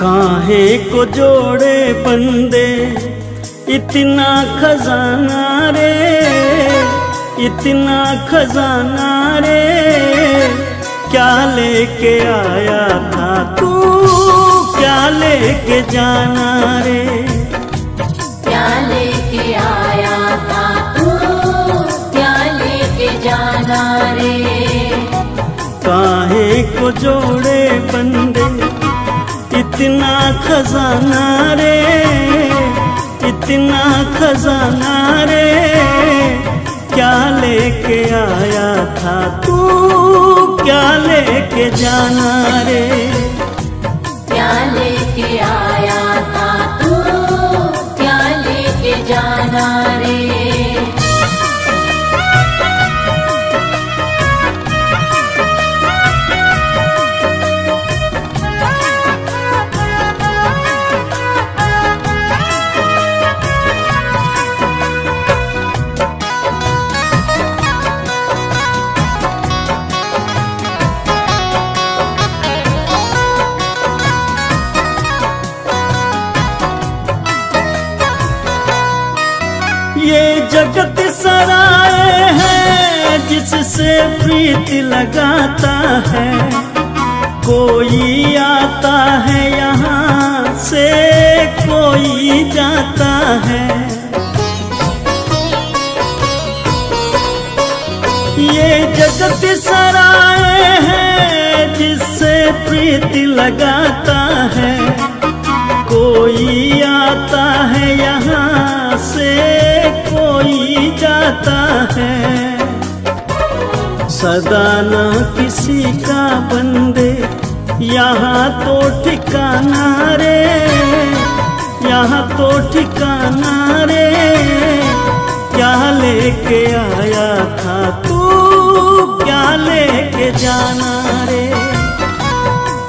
काहे को जोड़े बंदे इतना खजाना रे, इतना खजाना रे, क्या लेके आया था तू, क्या लेके जाना रे, क्या लेके आया था तू, क्या लेके जाना रे। काहे को जोड़े बंदे इतना खजाना रे, इतना खजाना रे, क्या लेके आया था तू, क्या लेके जाना रे, क्या लेके आया था तू, क्या लेके जाना रे। ये जगत सराय है जिससे प्रीत लगाता है, कोई आता है यहाँ से कोई जाता है। ये जगत सराय है जिससे प्रीत लगाता है, कोई आता है यहाँ से कोई जाता है। सदा ना किसी का बंदे यहाँ तो ठिकाना रे, यहाँ तो ठिकाना रे, क्या लेके आया था तू, क्या लेके जाना रे,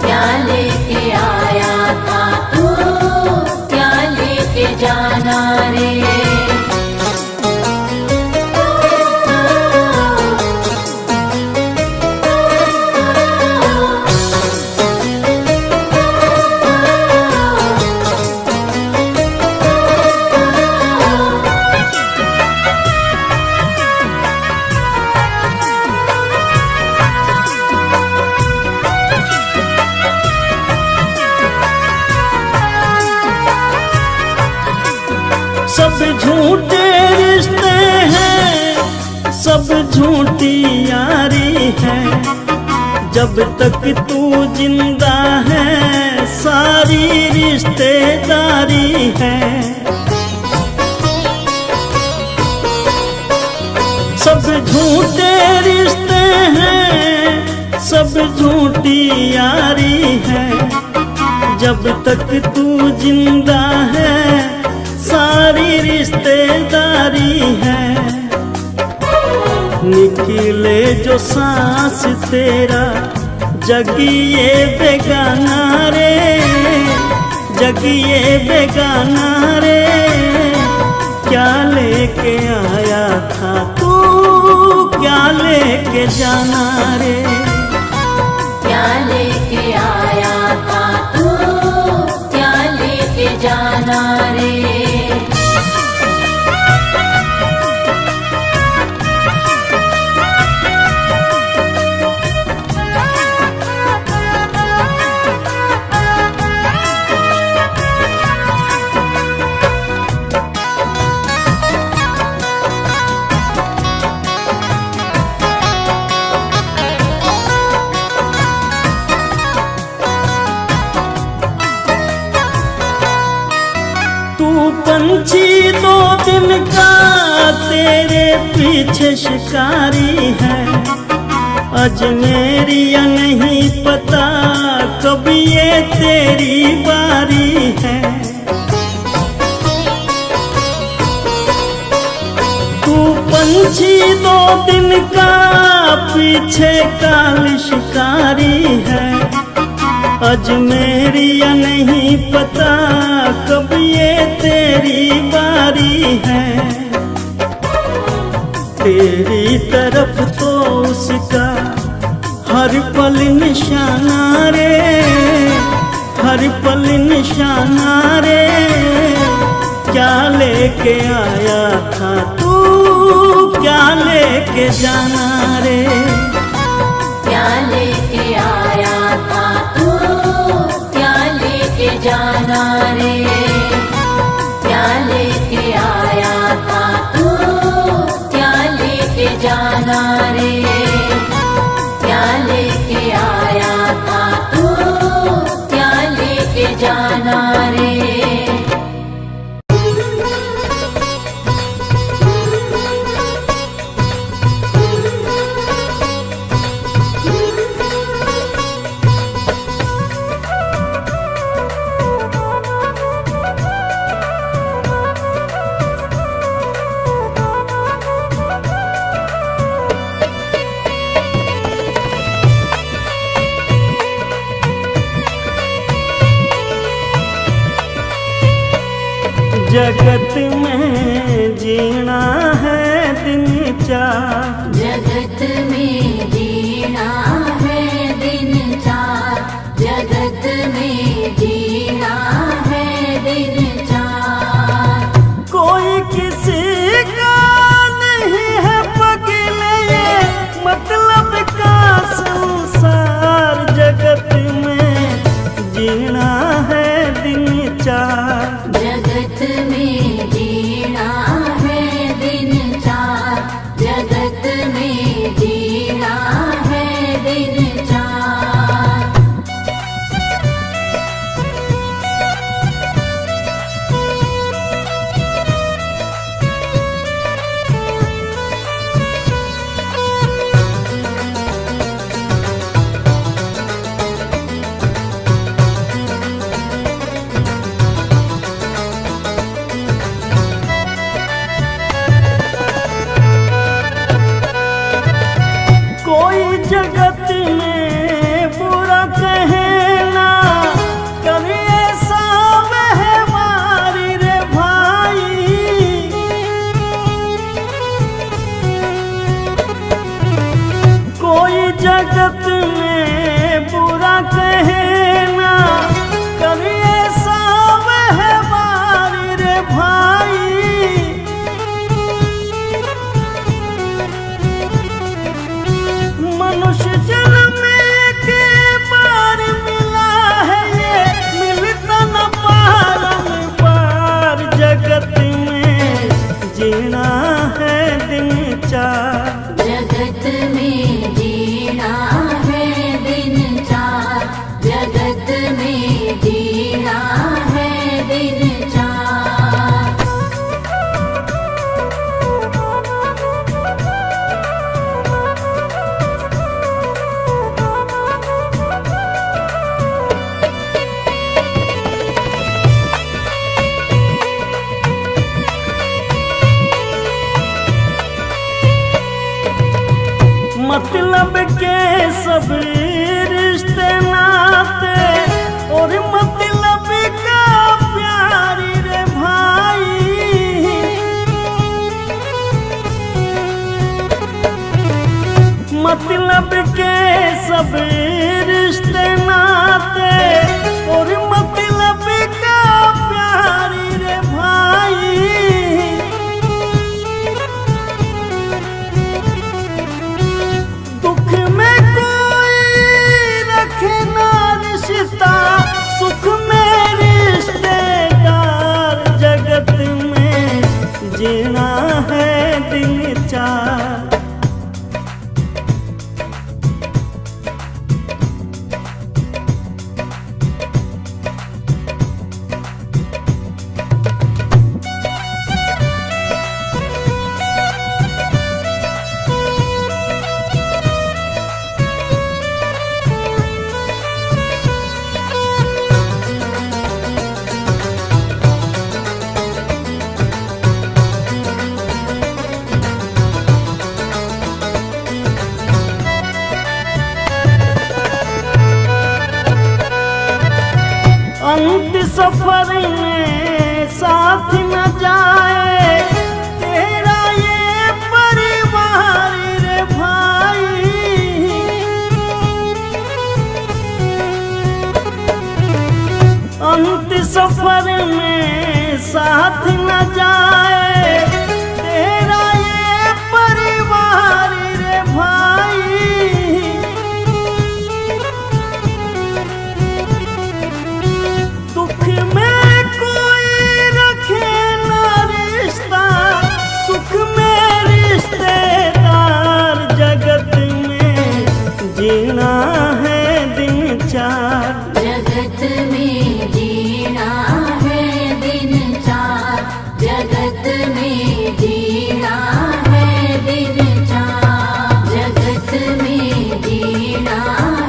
क्या लेके आया था तू, क्या लेके जाना रे। सब झूठे रिश्ते हैं, सब झूठी यारी है, जब तक तू जिंदा है सारी रिश्तेदारी है। सब झूठे रिश्ते हैं, सब झूठी यारी है, जब तक तू जिंदा है सारी रिश्तेदारी है। निकले जो सांस तेरा जगिए बेगाना रे, जगिए बेगाना रे, क्या लेके आया था तू, क्या लेके जाना रे, क्या लेके आया था तू, क्या लेके जाना रे। पंछी दो दिन का तेरे पीछे शिकारी है, अजमेरिया नहीं पता कब ये तेरी बारी है। तू पंछी दो दिन का पीछे काल शिकारी है, अजमेरिया नहीं पता कब ये तेरी बारी है। तेरी तरफ तो उसका हर पल निशाना रे, हर पल निशाना रे, क्या लेके आया था तू, क्या लेके जाना रे। क्या लेके आया था तू, क्या लेके जाना रे। क्या लेके आया था तू, क्या लेके जाना रे। क्या लेके आया था तू, क्या लेके जाना रे। जगत में जीना है दिन चार, जगत में जीना है दिन चार। जगत में जीना है दिन चार। कोई किसी का नहीं है पगले, मतलब का संसार। जगत में जीना है दिन चार, जगत में जीना है दिन चार। जगत में जीना है दिन चार। कोई जगत में बुरा कहना करे ऐसा व्यवहारी रे भाई। कोई जगत में बुरा कहना करे ऐसा व्यवहारी रे भाई। मनुष्य जन्म के बार मिला है, ये मिलता न बारंबार। जगत में जीना है दिन चार, जगत में जीना है दिन चार। जगत में जीना है दिन चार। मतलब के सब रिश्ते नाते, और मतलब का प्यारी रे भाई। मतलब के सब रिश्ते नाते, और मतलब का प्यारी रे भाई। दुख में कोई रखे ना रिश्ता, सुख में रिश्तेदार। जगत में जीना है दिन चार, अंत सफर में साथ न जाए तेरा ये परिवार रे भाई। अंत सफर में साथ न जाए तेरा ये परिवार रे भाई। दुख में कोई रखे ना रिश्ता, सुख में रिश्तेदार, जगत में जीना है दिन चार। जगत में जीना है दिन चार, जगत में जीना है दिन चार, जगत में जीना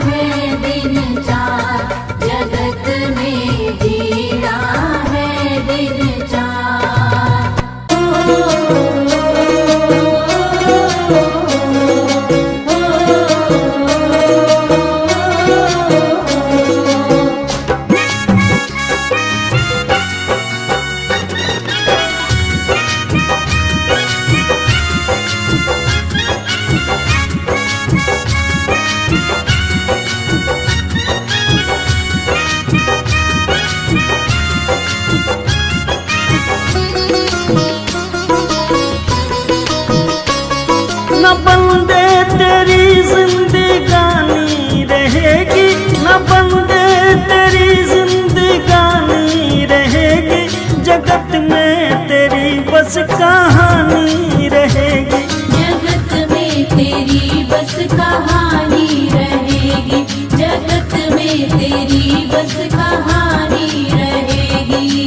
है दिन चार, जगत में जीना है दिन चार। न बंदे तेरी जिंदगानी रहेगी, न बंदे तेरी जिंदगानी रहेगी, जगत में तेरी बस कहानी रहेगी। जगत में तेरी बस कहानी रहेगी, जगत में तेरी बस कहानी रहेगी।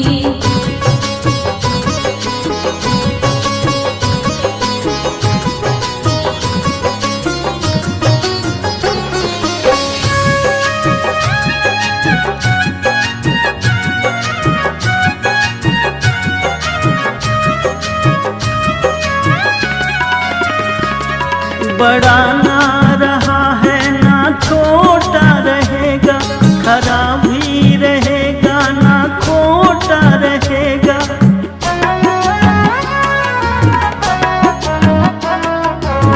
बड़ा ना रहा है ना छोटा रहेगा, खरा भी रहेगा ना खोटा रहेगा।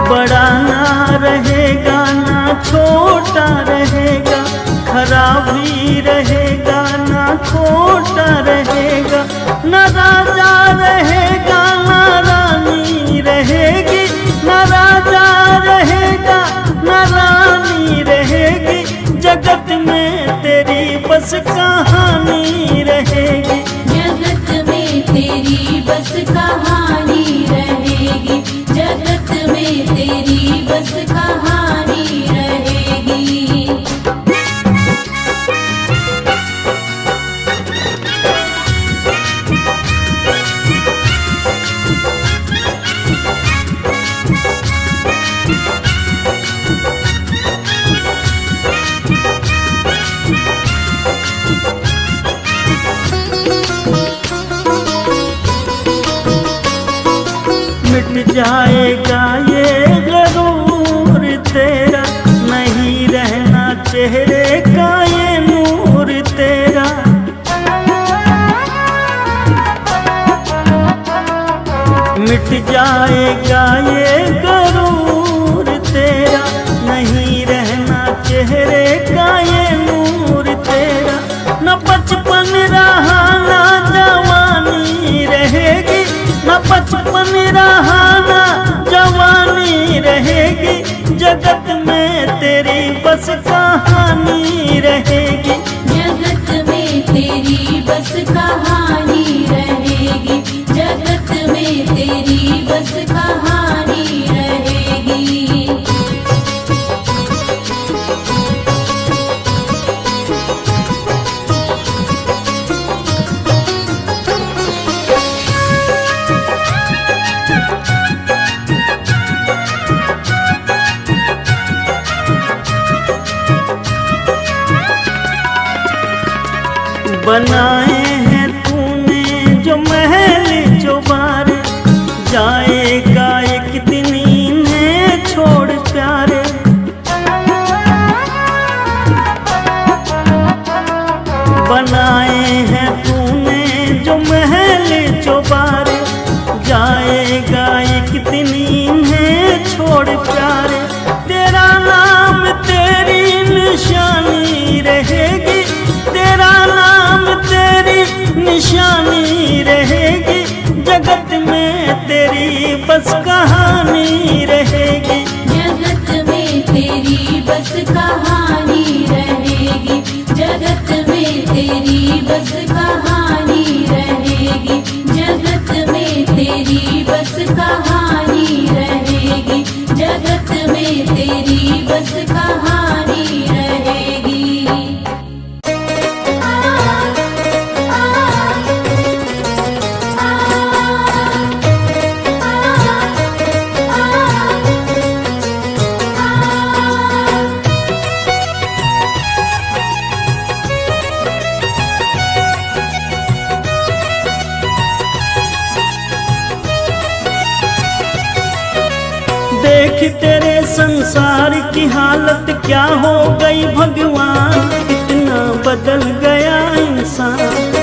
बड़ा ना रहेगा ना छोटा रहेगा, खरा भी रहेगा ना खोटा रहेगा। न राजा रहेगा ना रानी रहेगी, न राजा रहेगा न रानी रहेगी, जगत में तेरी बस कहानी रहेगी। जगत में तेरी बस कहानी रहेगी, जगत में तेरी बस कहानी रहेगी। मिट जाएगा ये गरूर तेरा, नहीं रहना चेहरे का ये नूर तेरा। मिट जाएगा ये गरूर तेरा, नहीं रहना चेहरे का ये नूर तेरा। न बचपन रहा ना जवानी रहेगी, न बचपन रहा ना जवानी रहेगी, जगत में तेरी बस कहानी रहेगी। जगत में तेरी बस कहानी रहेगी, जगत में तेरी बस कहानी रहेगी। बनाए हैं तूने जो महल चौबारे, जाएगा एक दिन इन्हें छोड़ प्यारे। बनाए हैं तूने जो महल चौबारे, जाएगा एक दिन इन्हें छोड़ प्यारे। तेरा नाम तेरी निशानी रहेगी, तेरा नाम कहानी रहेगी। जगत में तेरी बस कहानी रहेगी, जगत में तेरी बस कहानी रहेगी, जगत में तेरी बस कहानी रहेगी, जगत में तेरी बस कहानी रहेगी। देख तेरे संसार की हालत क्या हो गई भगवान, कितना बदल गया इंसान।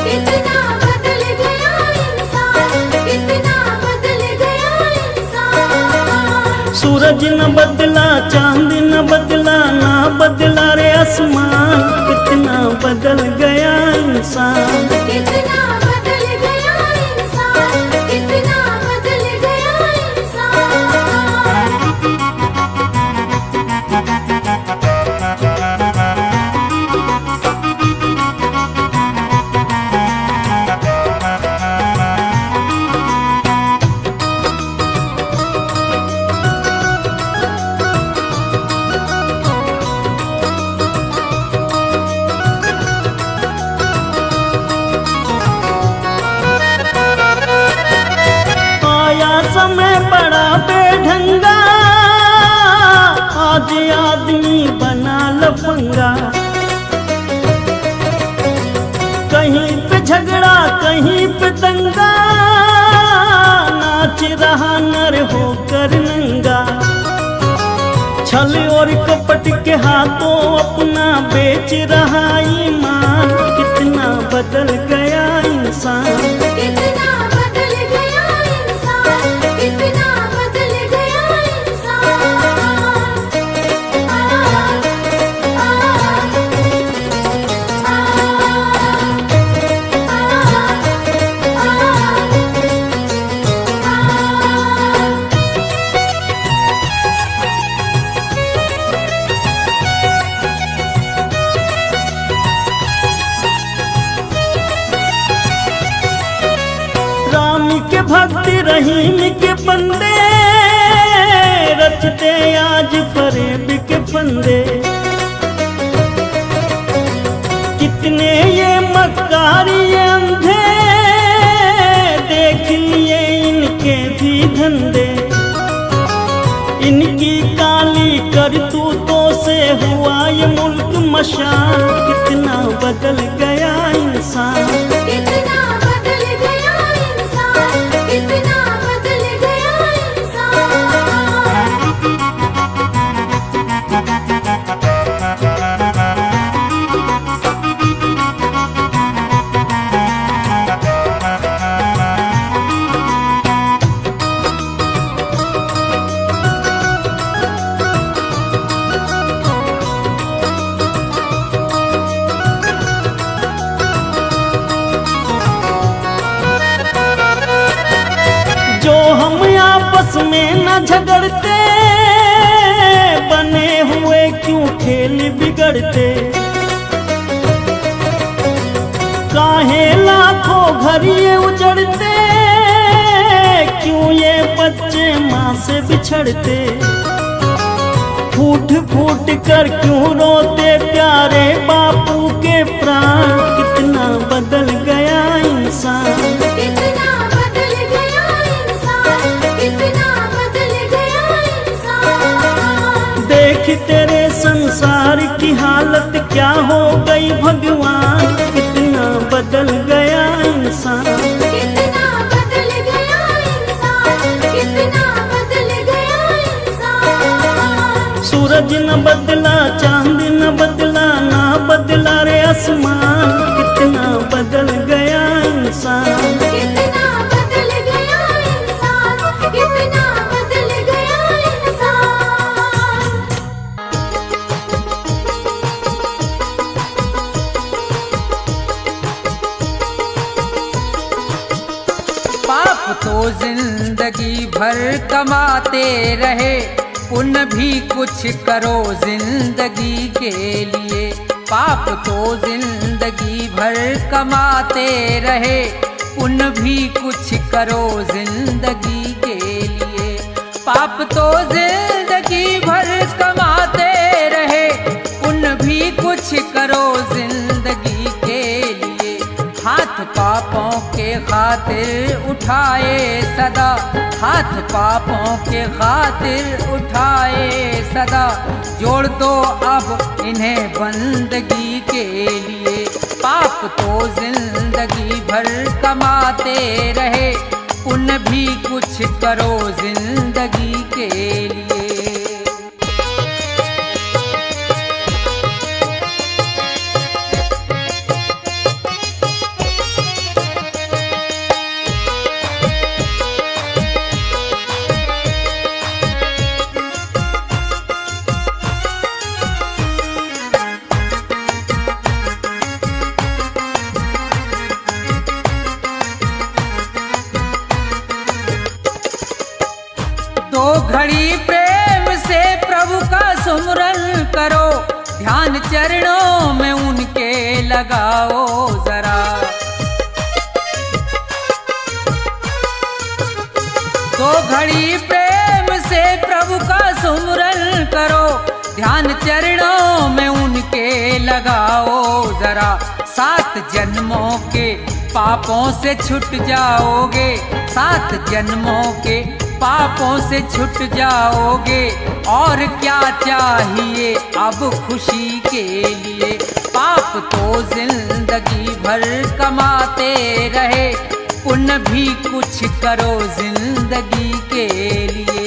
कितना बदल गया इंसान, कितना बदल गया इंसान। सूरज न बदला, चांद न बदला, ना बदला रे आसमान, कितना बदल गया इंसान। कितना बदल गया इंसान, कितना बदल गया इंसान। समय बड़ा बेढंगा, आज आदमी बना लफंगा। कहीं पे झगड़ा कहीं पे दंगा, नाच रहा नर होकर नंगा। छल और कपट के हाथों अपना बेच रहा ईमान, कितना बदल गया इंसान। कितना बदल गया इंसान, कितना बदल गया इंसान। राम के भक्त रहीम के बंदे, रचते आज फरेब के फंदे। कितने ये मक्कार ये अंधे, देख लिए इनके भी धंधे। इनकी काली करतूतों से हुआ ये मुल्क मशान, कितना बदल गया इंसान। कितना बदल गया इंसान, कितना बदल गया इंसान। जो हम आपस में न झगड़ते, बने हुए क्यों खेल बिगड़ते। काहे लाखों घर ये उजड़ते, क्यों ये बच्चे माँ से बिछड़ते। फूट फूट कर क्यों रोते प्यारे बापू के प्राण, कितना बदल गया इंसान। कितना बदल गया इंसान, कितना बदल गया इंसान। देख तेरे संसार की हालत क्या हो गई भगवान, कितना बदल गया इंसान। कितना बदल गया इंसान, कितना बदल गया इंसान। सूरज न बदला, चांद न बदला, ना बदला रे आसमान, कितना बदल गया इंसान। कितना बदल गया इंसान, कितना बदल गया इंसान। पाप तो जिंदगी भर कमाते रहे, पुण्य भी कुछ करो जिंदगी के लिए। पाप तो जिंदगी भर कमाते रहे, पुण्य भी कुछ करो जिंदगी के लिए। पाप तो जिंदगी भर कमाते रहे, पुण्य भी कुछ करो जिंदगी के लिए। हाथ पापों के खातिर उठाए सदा, हाथ पापों के खातिर उठाए सदा। जोड़ दो अब इन्हें बंदगी के लिए। पाप तो जिंदगी भर कमाते रहे, पुण्य भी कुछ करो जिंदगी के लिए। दो घड़ी प्रेम से प्रभु का सुमरन करो, ध्यान चरणों में उनके लगाओ जरा। दो घड़ी प्रेम से प्रभु का सुमरन करो, ध्यान चरणों में उनके लगाओ जरा। 7 जन्मों के पापों से छूट जाओगे, 7 जन्मों के पापों से छूट जाओगे। और क्या चाहिए अब खुशी के लिए। पाप तो जिंदगी भर कमाते रहे, पुण्य भी कुछ करो जिंदगी के लिए।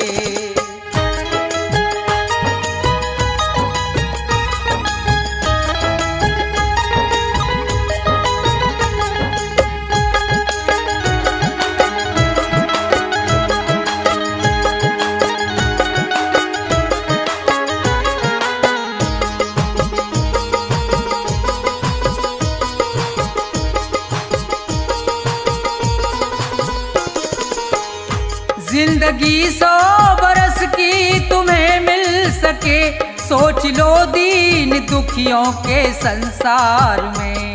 जिंदगी 100 बरस की तुम्हें मिल सके, सोच लो दीन दुखियों के संसार में।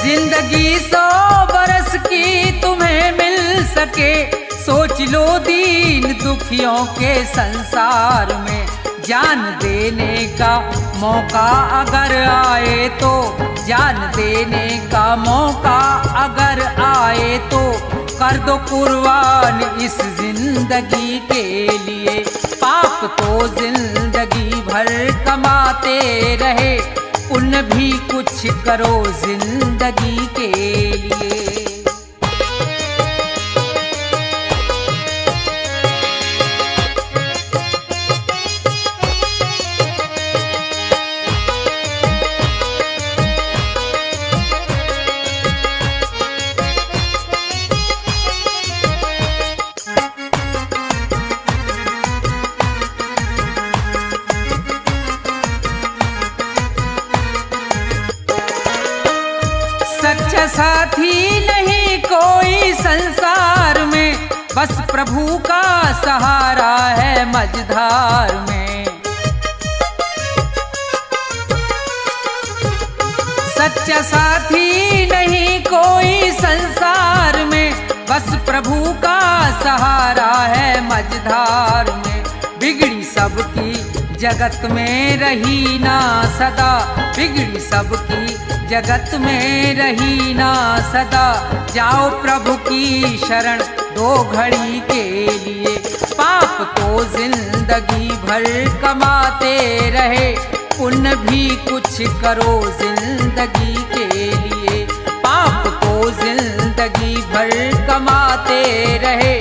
जिंदगी 100 बरस की तुम्हें मिल सके, सोच लो दीन दुखियों के संसार में। जान देने का मौका अगर आए तो, जान देने का मौका अगर आए तो, कर दो कुर्बान इस जिंदगी के लिए। पाप तो जिंदगी भर कमाते रहे, पुण्य भी कुछ करो जिंदगी के लिए। सच्चा साथी नहीं कोई संसार में, बस प्रभु का सहारा है मझधार में। सच्चा साथी नहीं कोई संसार में, बस प्रभु का सहारा है मझधार में। बिगड़ी सबकी जगत में रही ना सदा, बिगड़ी सबकी जगत में रही ना सदा। जाओ प्रभु की शरण 2 घड़ी के लिए। पाप तो जिंदगी भर कमाते रहे, पुण्य भी कुछ करो जिंदगी के लिए। पाप तो जिंदगी भर कमाते रहे,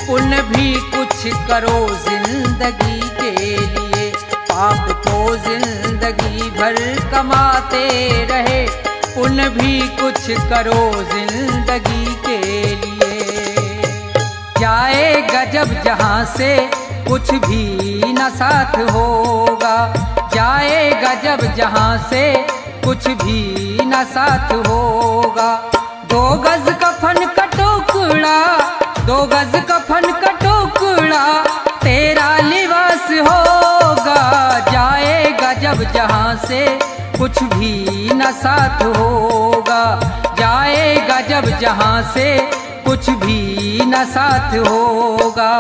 पुण्य भी कुछ करो जिंदगी के लिए। पाप तो जिंदगी भर कमाते रहे, पुण्य भी कुछ करो जिंदगी के लिए। जाएगा जब जहाँ से कुछ भी न साथ होगा, जाएगा जब जहाँ से कुछ भी न साथ होगा। 2 गज कफन का टुकड़ा, 2 गज कफन का टुकड़ा तेरा लिबास होगा। जाएगा जब जहाँ से कुछ भी न साथ होगा। जाएगा जब जहाँ से कुछ भी न साथ होगा।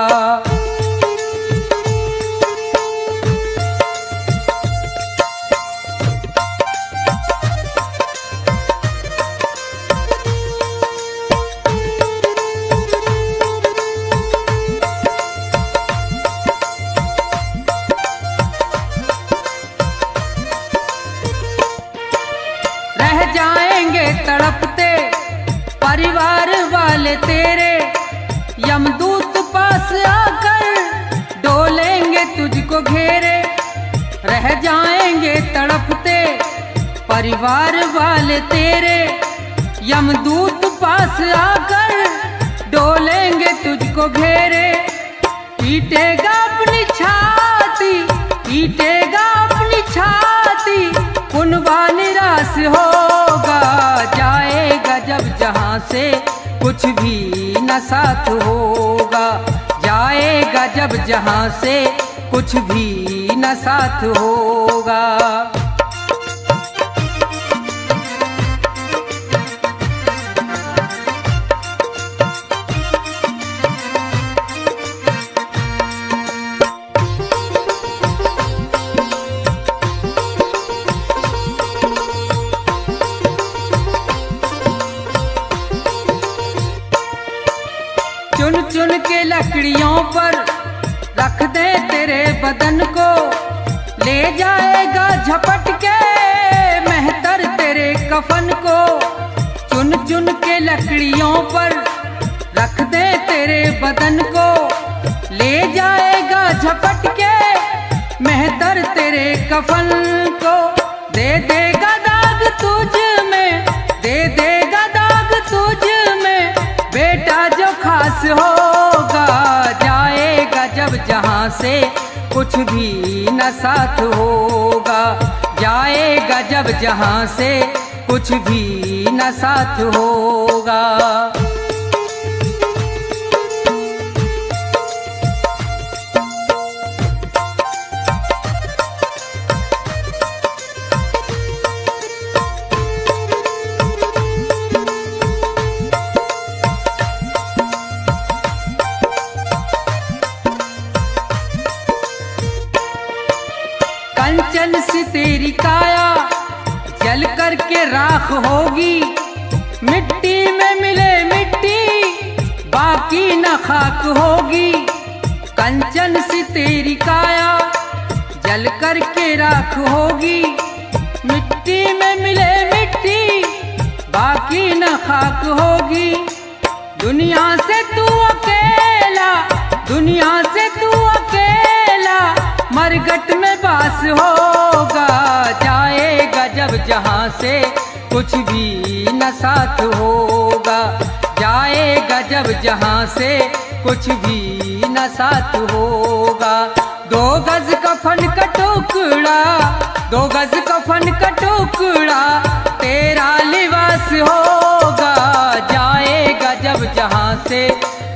रह जाएंगे तड़पते परिवार वाले तेरे, यमदूत पास आकर डोलेंगे तुझको घेरे। रह जाएंगे तड़पते परिवार वाले तेरे, यमदूत पास आकर डोलेंगे तुझको घेरे। पीटेगा अपनी छाती, पीटेगा अपनी छाती, कुनबा निराश होगा। जाएगा जब जहाँ से कुछ भी न साथ होगा। जाएगा जब जहाँ से कुछ भी न साथ होगा। चुन चुन के लकड़ियों पर रख दे तेरे बदन को, ले जाएगा झपट के मेहतर तेरे कफन को। चुन चुन के लकड़ियों पर रख दे तेरे बदन को, ले जाएगा झपट के मेहतर तेरे कफन को। दे देगा दाग तुझ में, दे देगा दाग तुझ में, बेटा जो खास होगा। जाएगा जब जहाँ से कुछ भी न साथ होगा। जाएगा जब जहाँ से कुछ भी न साथ होगा। कंचन सी तेरी काया जल करके राख होगी। मिट्टी में मिले मिट्टी बाकी न खाक होगी। कंचन सी तेरी काया जल करके राख होगी। मिट्टी में मिले मिट्टी बाकी न खाक होगी। दुनिया से तू अकेला, दुनिया से तू अकेला मरघट में बास होगा। जाएगा जब जहाँ से कुछ भी न साथ होगा। जाएगा जब जहाँ से कुछ भी न साथ होगा। 2 गज कफन का टुकड़ा, 2 गज कफन का टुकड़ा तेरा लिबास होगा। जाएगा जब जहाँ से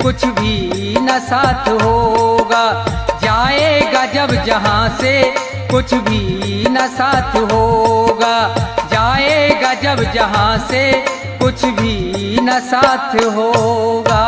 कुछ भी न साथ होगा। जाएगा जब जहाँ से कुछ भी न साथ होगा। जाएगा जब जहाँ से कुछ भी न साथ होगा।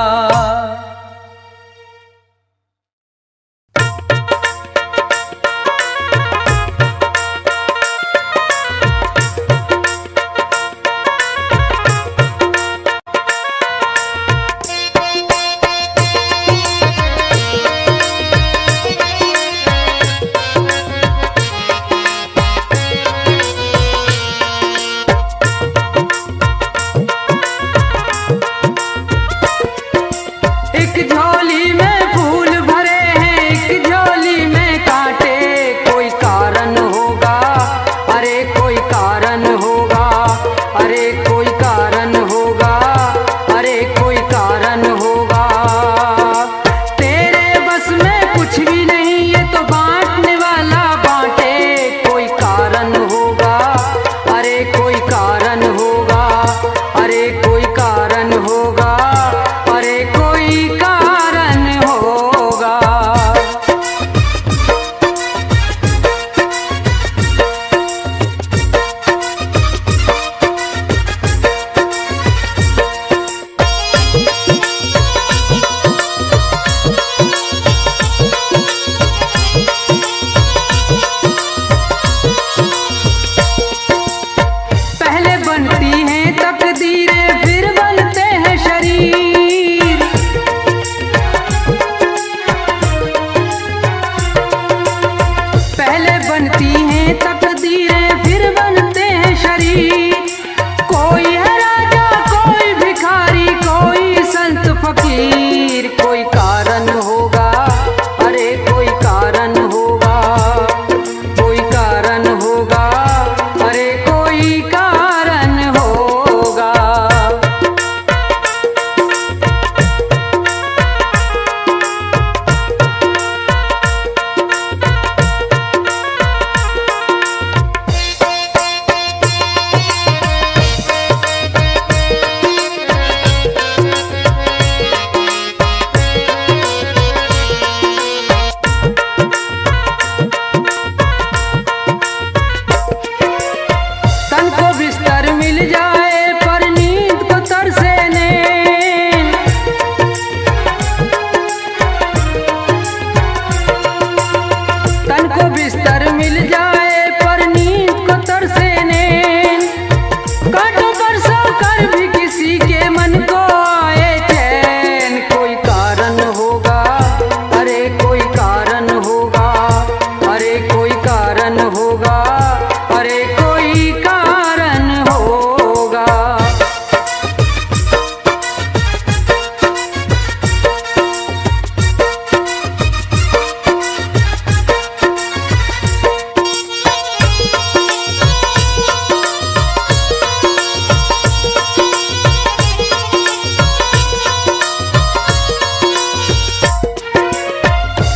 तन को बिस्तर मिल जाए पर नींद को तरसे नैन। तन को बिस्तर मिल जाए पर नींद को तरसे नैन। कांटों पर सोकर भी किसी के मन को आए चैन। कोई कारण होगा, अरे कोई कारण होगा, अरे कोई कारण होगा, अरे कोई कारण होगा।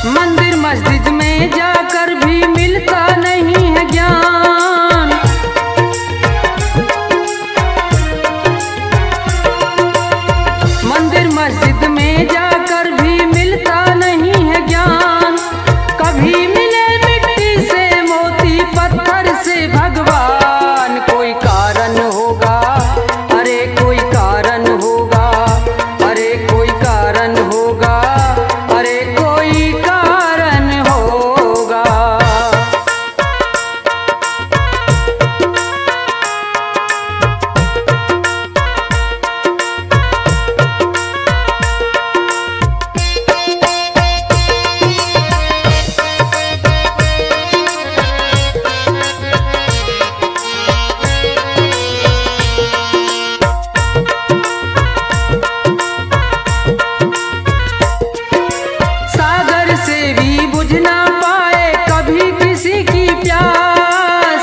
मंदिर मस्जिद में जाकर भी मिलता नहीं है ज्ञान। मंदिर मस्जिद में जाकर भी मिलता नहीं है ज्ञान। कभी मिले मिट्टी से मोती, पत्थर से भगवान। कोई कारण होगा, अरे कोई कारण होगा, अरे कोई कारण होगा, अरे कोई कारण होगा। सागर से भी बुझ ना पाए कभी किसी की प्यास।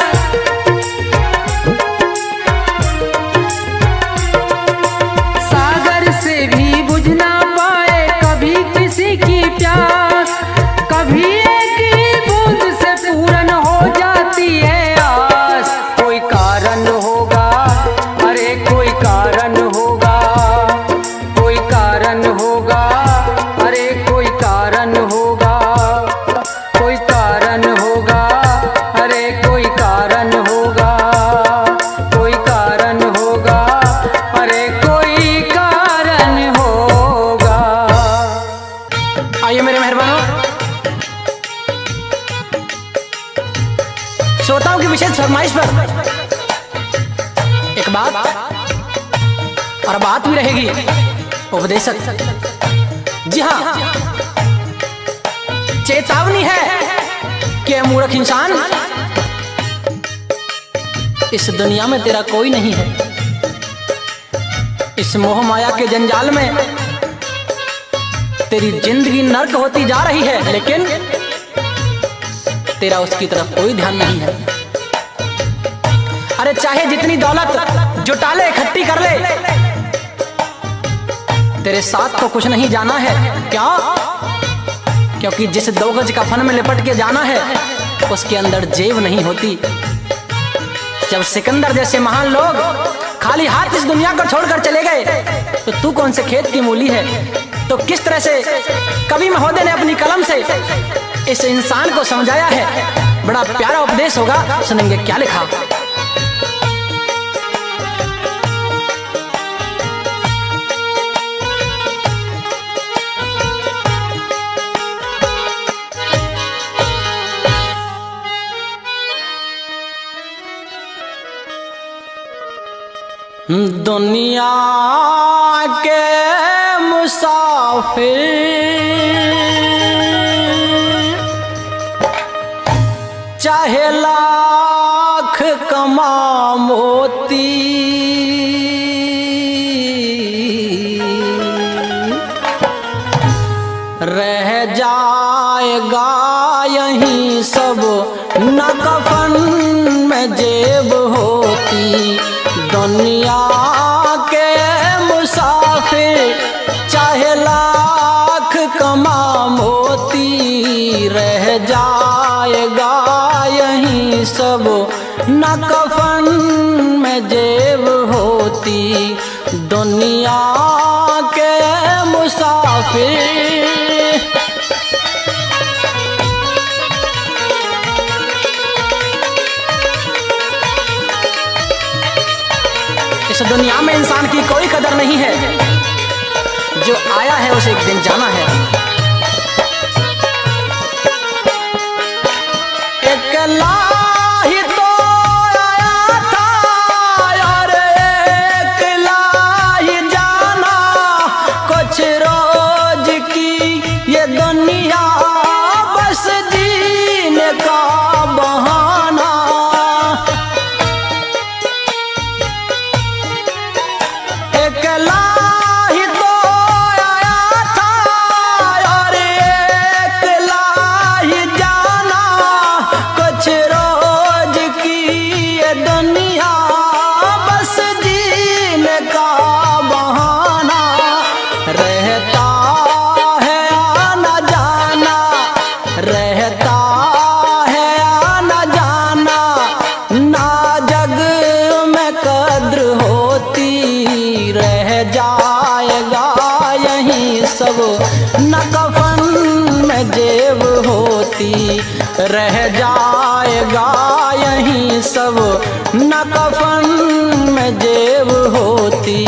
सागर से भी बुझ ना पाए कभी किसी की प्यास। कभी एक ही बूंद से पूर्ण हो जाती है आस। कोई कारण होगा, अरे कोई कारण होगा, कोई कारण होगा, अरे कोई कारण होगा, कोई कारण होगा, अरे कोई कारण होगा, कोई कारण होगा, अरे कोई कारण होगा। आइए मेरे मेहरबानों, श्रोताओं की विशेष फरमाइश पर एक बात और बात भी रहेगी उपदेशक। जी हाँ, चेतावनी है कि मूर्ख इंसान, इस दुनिया में तेरा कोई नहीं है। इस मोह माया के जंजाल में तेरी जिंदगी नर्क होती जा रही है, लेकिन तेरा उसकी तरफ कोई ध्यान नहीं है। अरे चाहे जितनी दौलत जुटा ले, इकट्ठी कर ले, तेरे साथ तो कुछ नहीं जाना है। क्या? क्योंकि जिस 2 गज कफन में लिपट के जाना है उसके अंदर जेब नहीं होती। जब सिकंदर जैसे महान लोग खाली हाथ इस दुनिया को छोड़कर चले गए, तो तू कौन से खेत की मूली है? तो किस तरह से कवि महोदय ने अपनी कलम से इस इंसान को समझाया है। बड़ा प्यारा उपदेश होगा, सुनेंगे क्या लिखा। दुनिया के मुसाफिर चाहे लाख कमा मोती, रह जाएगा यहीं सब न कफन में जेब होती। दुनिया के मुसाफिर चाहे लाख कमा मोती, रह जाएगा यहीं सब न कफन में जेब होती। दुनिया के मुसाफिर इस दुनिया में इंसान की कोई कदर नहीं है, जो आया है उसे एक दिन जाना है। अकेला ही तो आया था और अकेला ही जाना, कुछ रोज की ये दुनिया बस जीने का बहाना। अकेला ही तो आया था और अकेला ही जाना, कुछ रोज की ये दुनिया बस जीने का बहाना। रहता है आना जाना, रहता है आना जाना, ना जग में कद्र होती, रह जाएगा यहीं सब, न कफन में जेब होती, रह जाएगा यहीं सब, न कफन में जेब होती।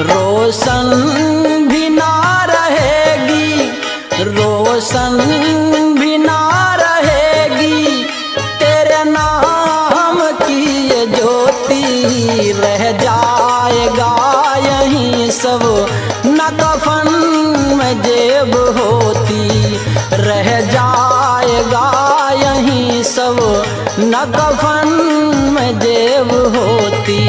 रोशन भी ना रहेगी, रोशन भी ना रहेगी, तेरे नाम की ये ज्योति, रह जाएगा यहीं सब, न कफन में जेब होती, रह जाएगा यहीं सब, न कफन में जेब होती।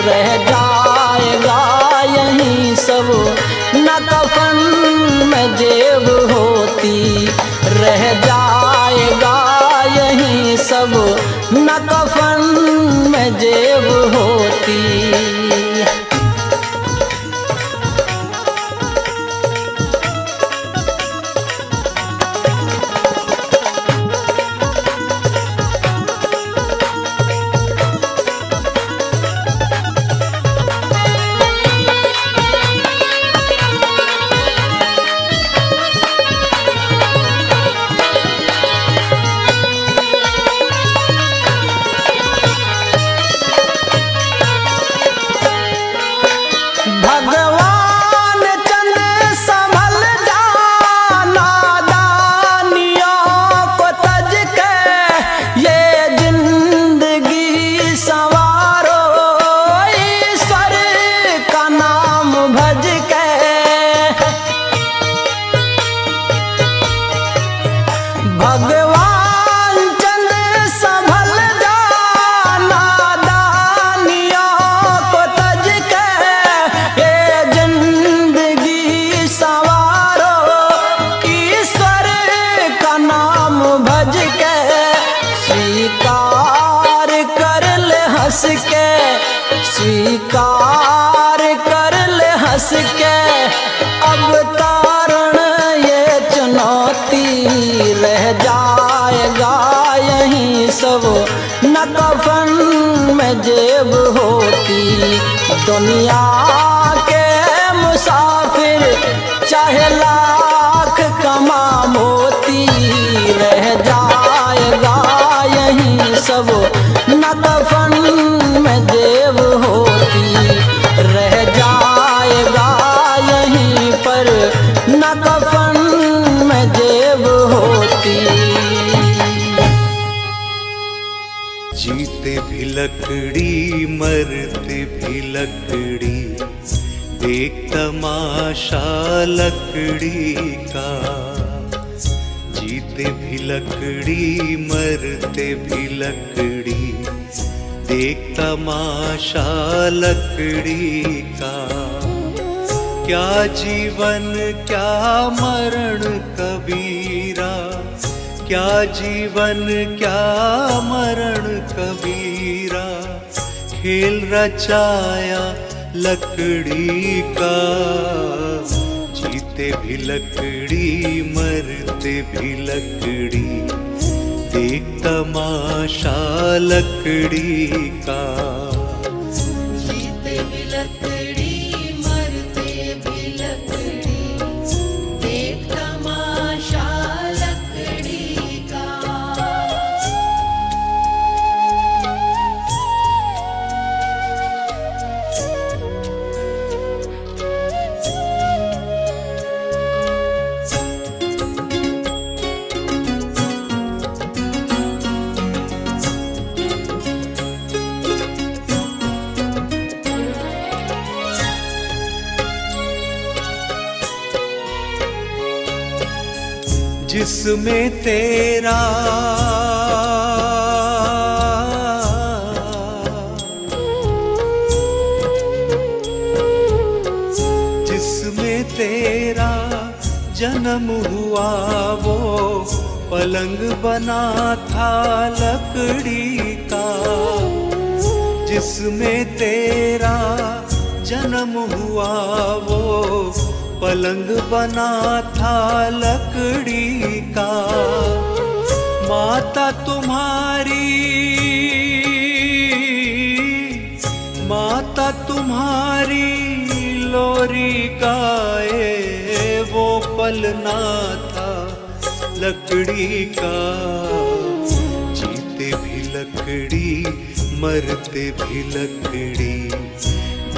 रह जाएगा यहीं सब, न कफन में जेब होती, रह जाएगा यहीं सब, न कफन में जेब होती। दुनिया के मुसाफिर चाहे लाख कमा मोती, रह जाएगा यहीं सब न कफन में जेब होती, रह जाएगा यहीं पर न कफन में जेब होती। जीते भी लकड़ी मरते भी लकड़ी, देख तमाशा लकड़ी का। जीते भी लकड़ी मरते भी लकड़ी, देख तमाशा लकड़ी का। क्या जीवन क्या मरण कबीरा, क्या जीवन क्या मरण कबीरा, खेल रचाया लकड़ी का। जीते भी लकड़ी मरते भी लकड़ी, देख तमाशा लकड़ी का। जीते भी लकड़ी मरते भी लकड़ी, देख तमाशा लकड़ी का। जिसमें तेरा जिसमें तेरा जन्म हुआ वो पलंग बना था लकड़ी का। जिसमें तेरा जन्म हुआ वो पलंग बना था लकड़ी का। माता तुम्हारी लोरी गाए वो पलना था लकड़ी का। जीते भी लकड़ी मरते भी लकड़ी,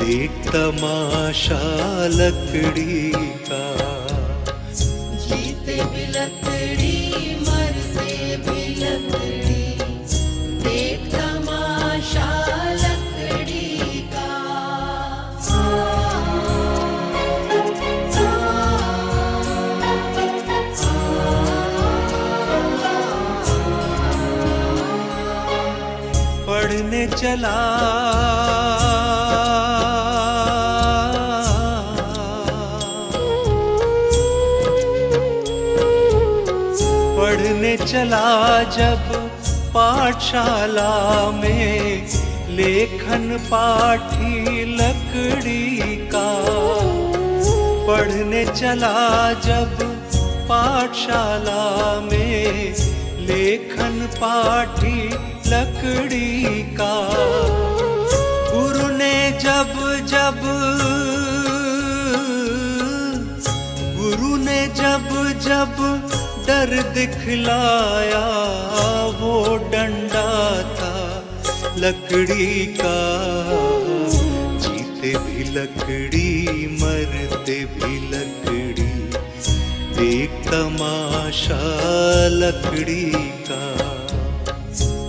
देख तमाशा लकड़ी का। जीते भी लकड़ी मरते भी लकड़ी, देख तमाशा लकड़ी का। पढ़ने चला पढ़ने चला जब पाठशाला में, लेखन पाठी लकड़ी का। पढ़ने चला जब पाठशाला में, लेखन पाठी लकड़ी का। गुरु ने जब डर दिखलाया वो डंडा था लकड़ी का। जीते भी लकड़ी मरते भी लकड़ी, देख तमाशा लकड़ी का।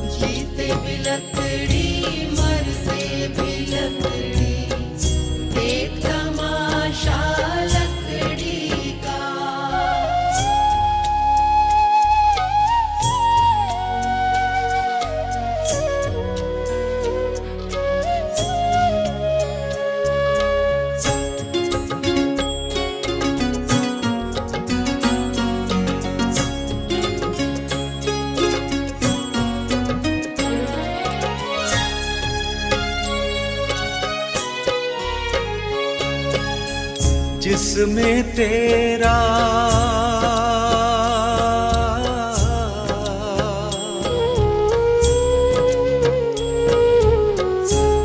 जीते भी लकड़ी मरते भी लकड़ी, देख तमाशा लकड़ी का। जिसमें तेरा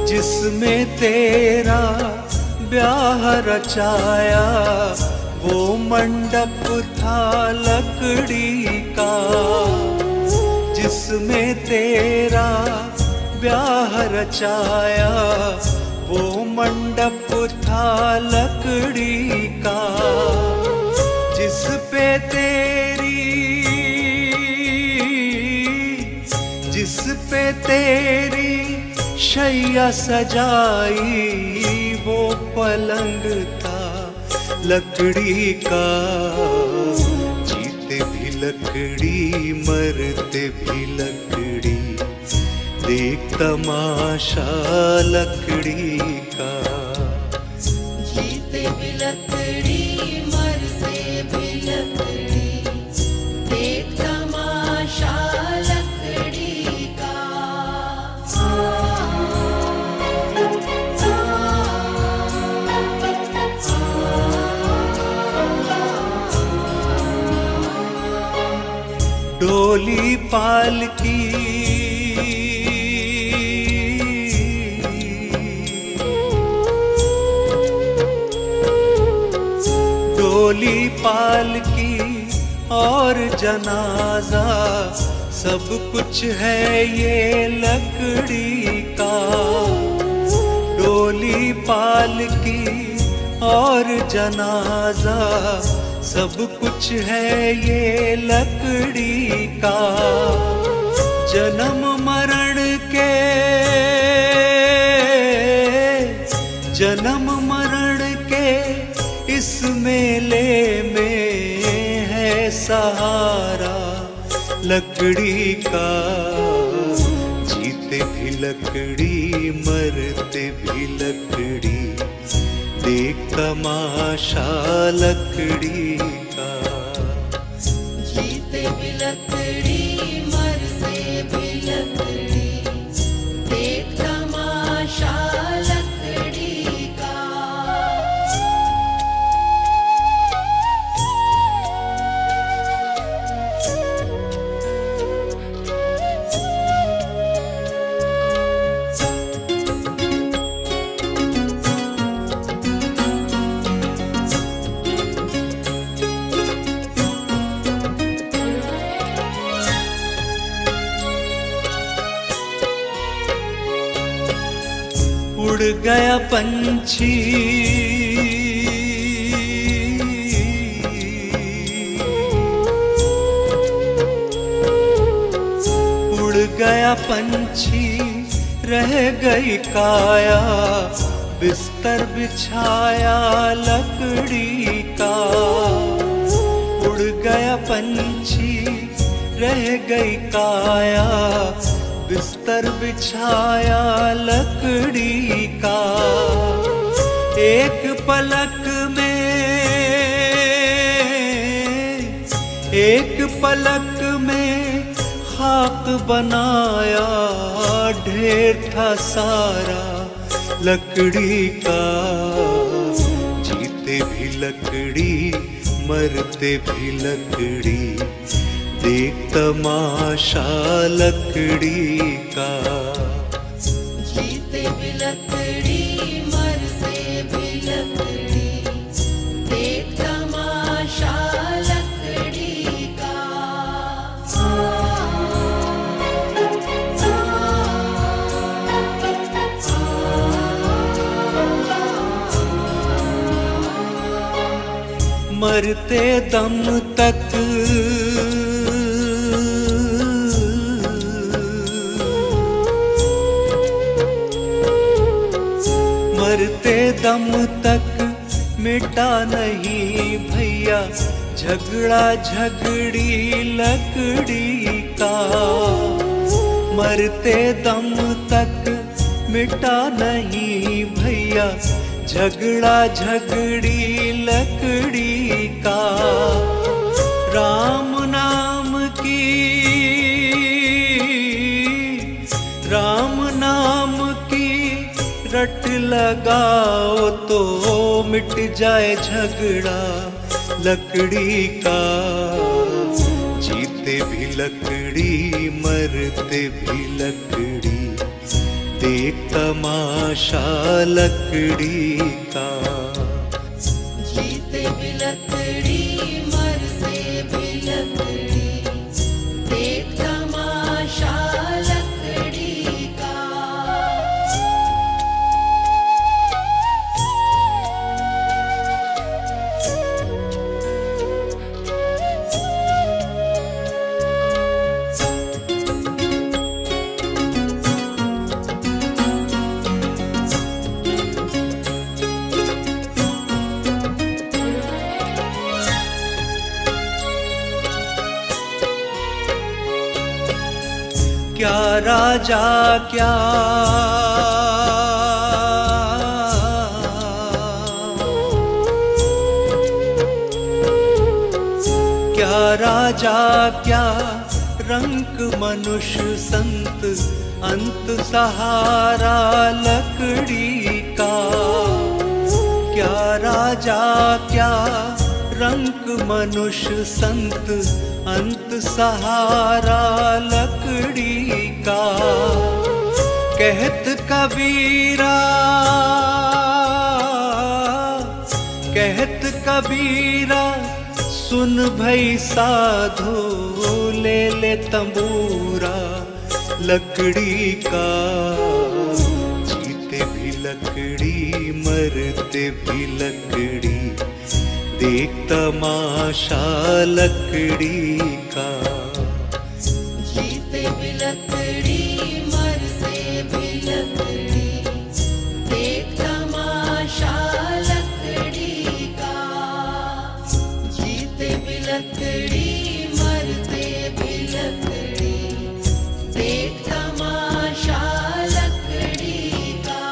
जिसमें तेरा रचाया वो मंडप था लकड़ी का, जिसमें तेरा ब्याह रचाया वो मंडप था लकड़ी का, जिस पे तेरी शैया सजाई वो पलंग था लकड़ी का। जीते भी लकड़ी मरते भी लकड़ी, देख तमाशा लकड़ी का। जीते भी लकड़ी मरते भी लकड़ी, देख तमाशा लकड़ी का। डोली पालकी डोली पालकी और जनाजा सब कुछ है ये लकड़ी का। डोली पालकी और जनाजा सब कुछ है ये लकड़ी का। जन्म मरण के इस मेले में है सहारा लकड़ी का। जीते भी लकड़ी मरते भी लकड़ी, देख तमाशा लकड़ी का। जीते भी लकड़ी मरते भी लकड़ी, देख तमाशा लकड़ी का। उड़ गया पंछी उड़ गया पंछी, रह गई काया बिस्तर बिछाया लकड़ी का। उड़ गया पंछी, रह गई काया बिस्तर बिछाया लकड़ी का। एक पलक में खाक बनाया ढेर था सारा लकड़ी का। जीते भी लकड़ी मरते भी लकड़ी, देख तमाशा लकड़ी का। जीते भी लकड़ी मरते भी लकड़ी, देख तमाशा लकड़ी का। मरते दम तक मरते दम तक मिटा नहीं भैया झगड़ा झगड़ी लकड़ी का। मरते दम तक मिटा नहीं भैया झगड़ा झगड़ी लकड़ी का। राम नाम की रट लगाओ तो मिट जाए झगड़ा लकड़ी का। जीते भी लकड़ी मरते भी लकड़ी, देख तमाशा लकड़ी का। क्या राजा क्या क्या राजा क्या रंक मनुष्य संत अंत सहारा लकड़ी का। क्या राजा क्या रंक मनुष्य संत अंत सहारा लकड़ी का। कहत कबीरा कहत कबीरा सुन भई साधो ले ले तंबूरा लकड़ी का। जीते भी लकड़ी मरते भी लकड़ी देख तमाशा लकड़ी का। जीते भी लकड़ी मरते भी लकड़ी देख तमाशा लकड़ी का। जीते भी लकड़ी मरते भी लकड़ी देख तमाशा लकड़ी का।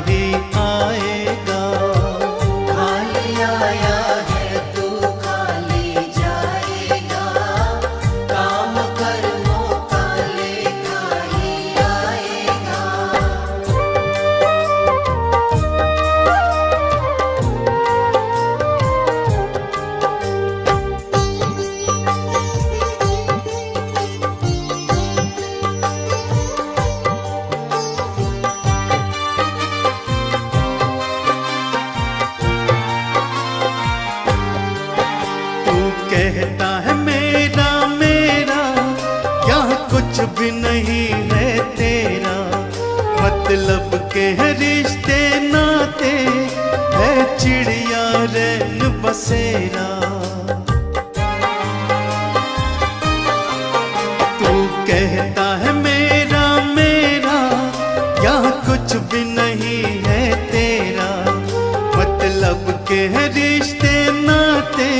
ही आएगा। खाली आया है तू खाली जाएगा, काम कर्मों का लेखा ही आएगा। तू कहता है मेरा मेरा, यहाँ कुछ भी नहीं है तेरा। मतलब के है रिश्ते नाते, है चिड़िया रैन बसेरा। तू कहता है मेरा मेरा, यहाँ कुछ भी नहीं है तेरा। मतलब के है रिश्ते नाते,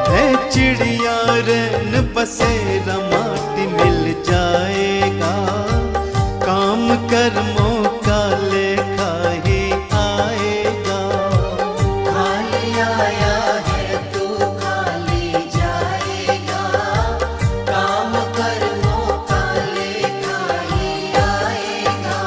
है चिड़िया रैन बसेरा। माटी मिल जाएगा, काम कर्मों का लेखा ही आएगा। खाली आया है तू खाली जाएगा, काम कर्मों का लेखा ही आएगा।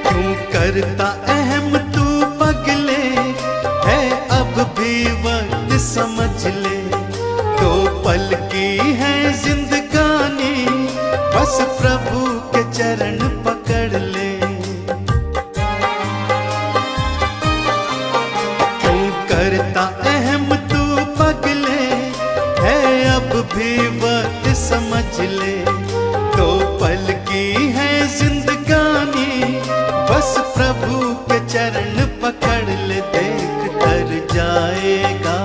क्यों करता अहम तू पगले, है अब भी वक्त समझ ले। दो पल की है जिंदगानी, बस प्रभु के चरण पकड़ ले। क्यों करता अहम तू पगले, है अब भी वक्त समझ ले। दो पल की है जिंदगानी, बस प्रभु के चरण पकड़ ले। देख कर जाएगा,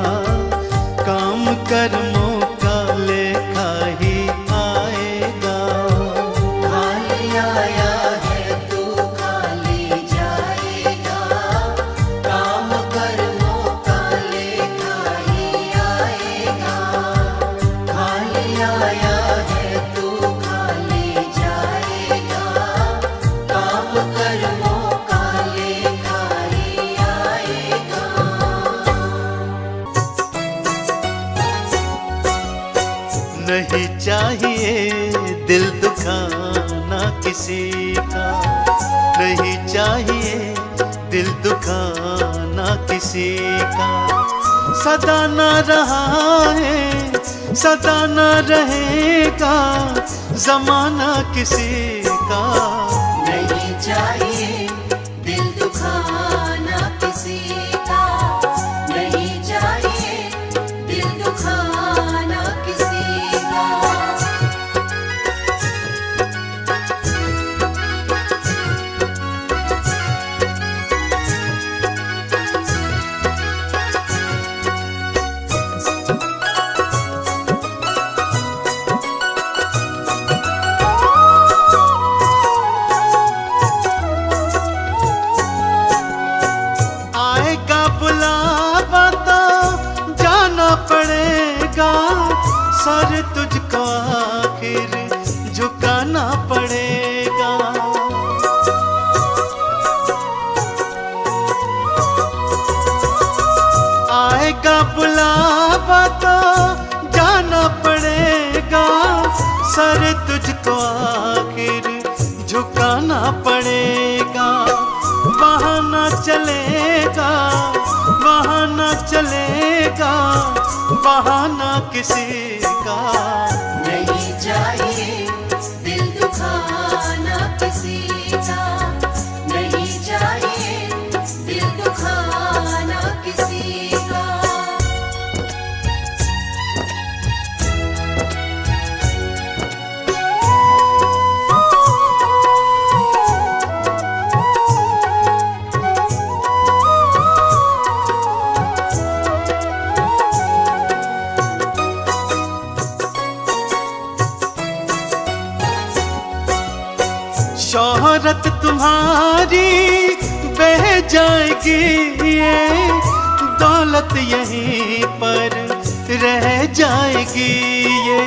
काम कर्मों का लेखा ही आएगा। खाली आया है तू खाली जाएगा, काम कर्मों का लेखा ही आएगा। खाली आया है तू खाली जाएगा, काम कर्मों का लेखा ही आएगा। नहीं चाहिए दिल दुखाना किसी का, नहीं चाहिए दिल दुखाना किसी का। सदा ना रहा है, सदा ना रहेगा जमाना किसी का। नहीं चाहिए दिल दुखाना किसी का, नहीं चाहिए दिल दुखाना किसी का। आएगा बुलावा तो जाना पड़ेगा, सर तुझको आखिर झुकाना पड़ेगा। आएगा बुलावा तो जाना पड़ेगा, सर तुझको आखिर झुकाना पड़ेगा। बहाना चलेगा, बहाना चलेगा, बहाना किसी का। नहीं चाहिए दिल दुखाना किसी का, नहीं चाहिए दिल दुखाना किसी का। शोहरत तुम्हारी बह जाएगी, ये दौलत यहीं पर रह जाएगी। ये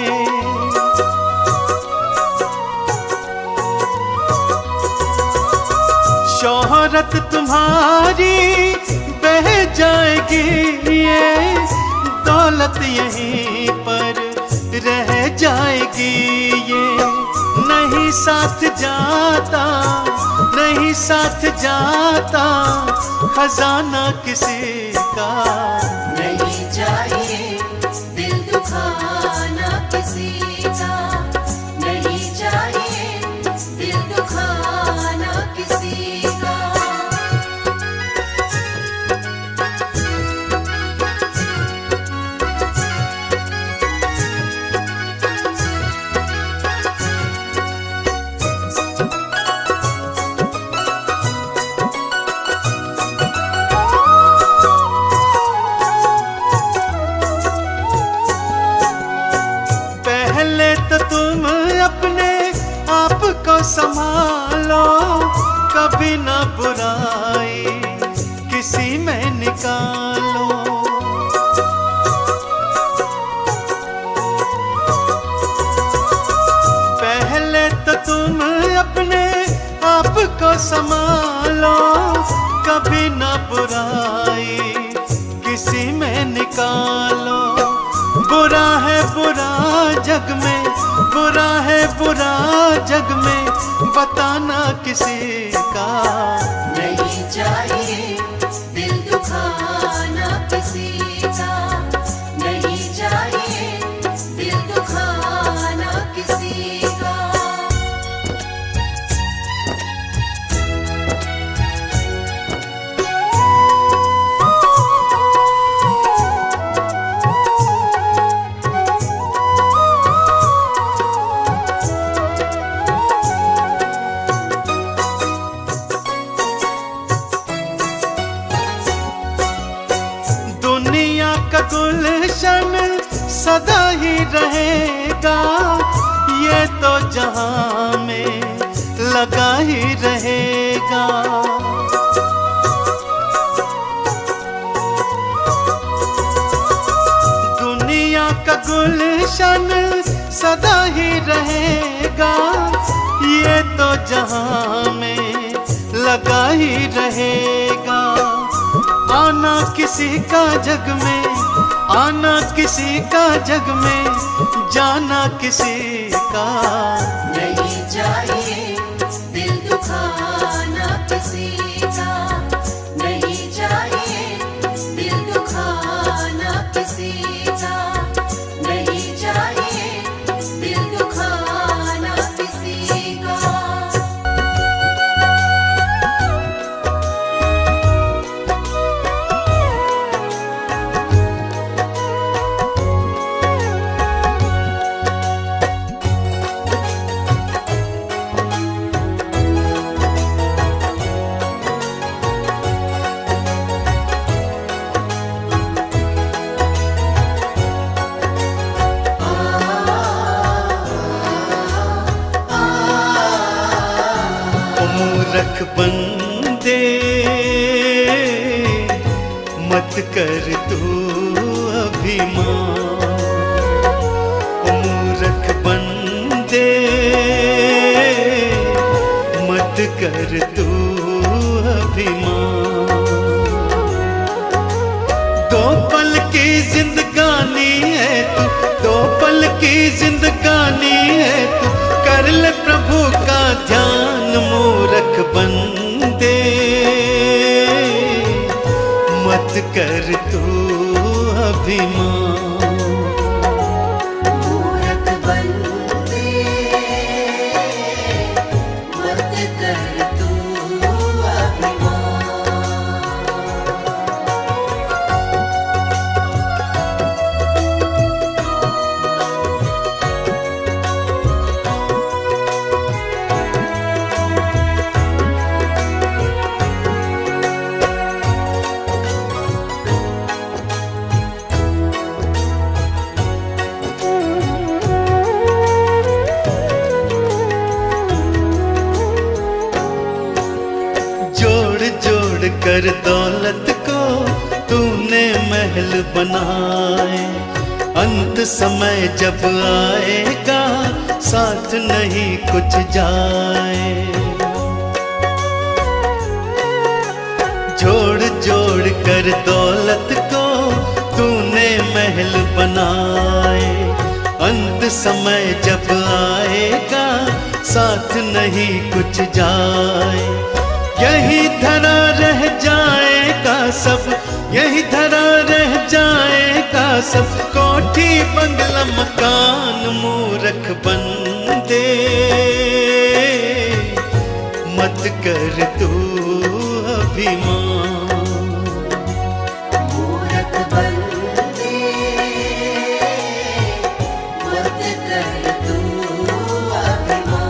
शोहरत तुम्हारी बह जाएगी, ये दौलत यहीं पर रह जाएगी। ये नहीं साथ जाता, नहीं साथ जाता खजाना किसी का। नहीं चाहिए दिल दुखाना किसी का, नहीं चाहिए दिल दुखाना किसी का। पहले तो तुम अपने आप को संभालो, कभी ना बुराई किसी में निकालो। पहले तो तुम अपने आप को संभालो, कभी ना बुराई किसी में निकालो। बुरा है बुरा जग में, बुरा है बुरा जग में बताना किसी का। नहीं चाहिए दिल दुखाना किसी का, नहीं चाहिए दिल दुखाना किसी का। दुनिया का गुलशन सदा ही रहेगा, ये तो जहां में लगा ही रहेगा। दुनिया का गुलशन सदा ही रहेगा, ये तो जहां में लगा ही रहेगा। आना किसी का जग में, आना किसी का जग में, जाना किसी का। नहीं चाहिए दिल दुखाना किसी का, नहीं चाहिए दिल दुखाना किसी का, नहीं चाहिए दिल दुखाना किसी का। मूर्ख बंदे मत कर तू अभिमान। ओ मूर्ख बंदे मत कर तू अभिमान। दो पल की जिंदगानी है तू, दो पल की जिंदगानी है तू, कर ले प्रभु का ध्यान। मूर्ख बंदे मत कर तू अभिमान। मूर्ख बंदे मत कर तू अभिमान। कर दौलत को तूने महल बनाए, अंत समय जब आएगा साथ नहीं कुछ जाए। जोड़ जोड़ कर दौलत को तूने महल बनाए, अंत समय जब आएगा साथ नहीं कुछ जाए। यही धरा रह जाएगा सब, यही धरा रह जाएगा सब, कोठी बंगला मकान मूर्ख बंदे। मत कर तू अभिमान, मूर्ख बंदे मत कर तू अभिमान।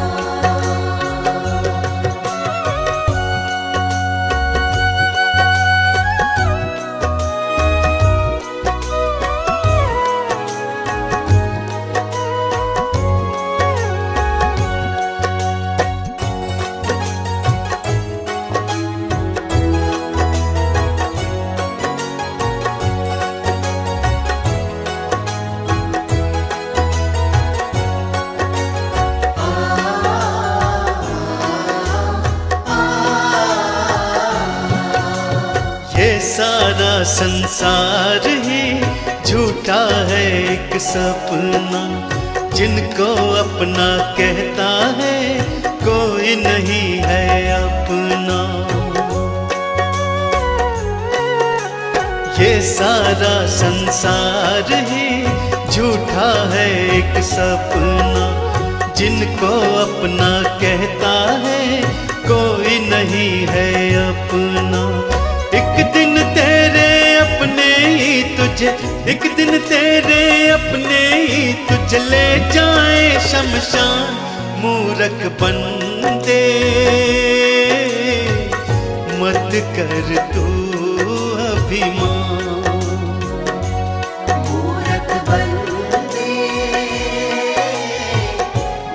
ये सारा संसार ही झूठा है एक सपना, जिनको अपना कहता है कोई नहीं है अपना। ये सारा संसार ही झूठा है एक सपना, जिनको अपना कहता है कोई नहीं है अपना। एक दिन तेरे अपने ही तुझे, एक दिन तेरे अपने ही तुझे ले जाए शमशान, मूर्ख बंदे। मत कर तू अभिमान, मूर्ख बंदे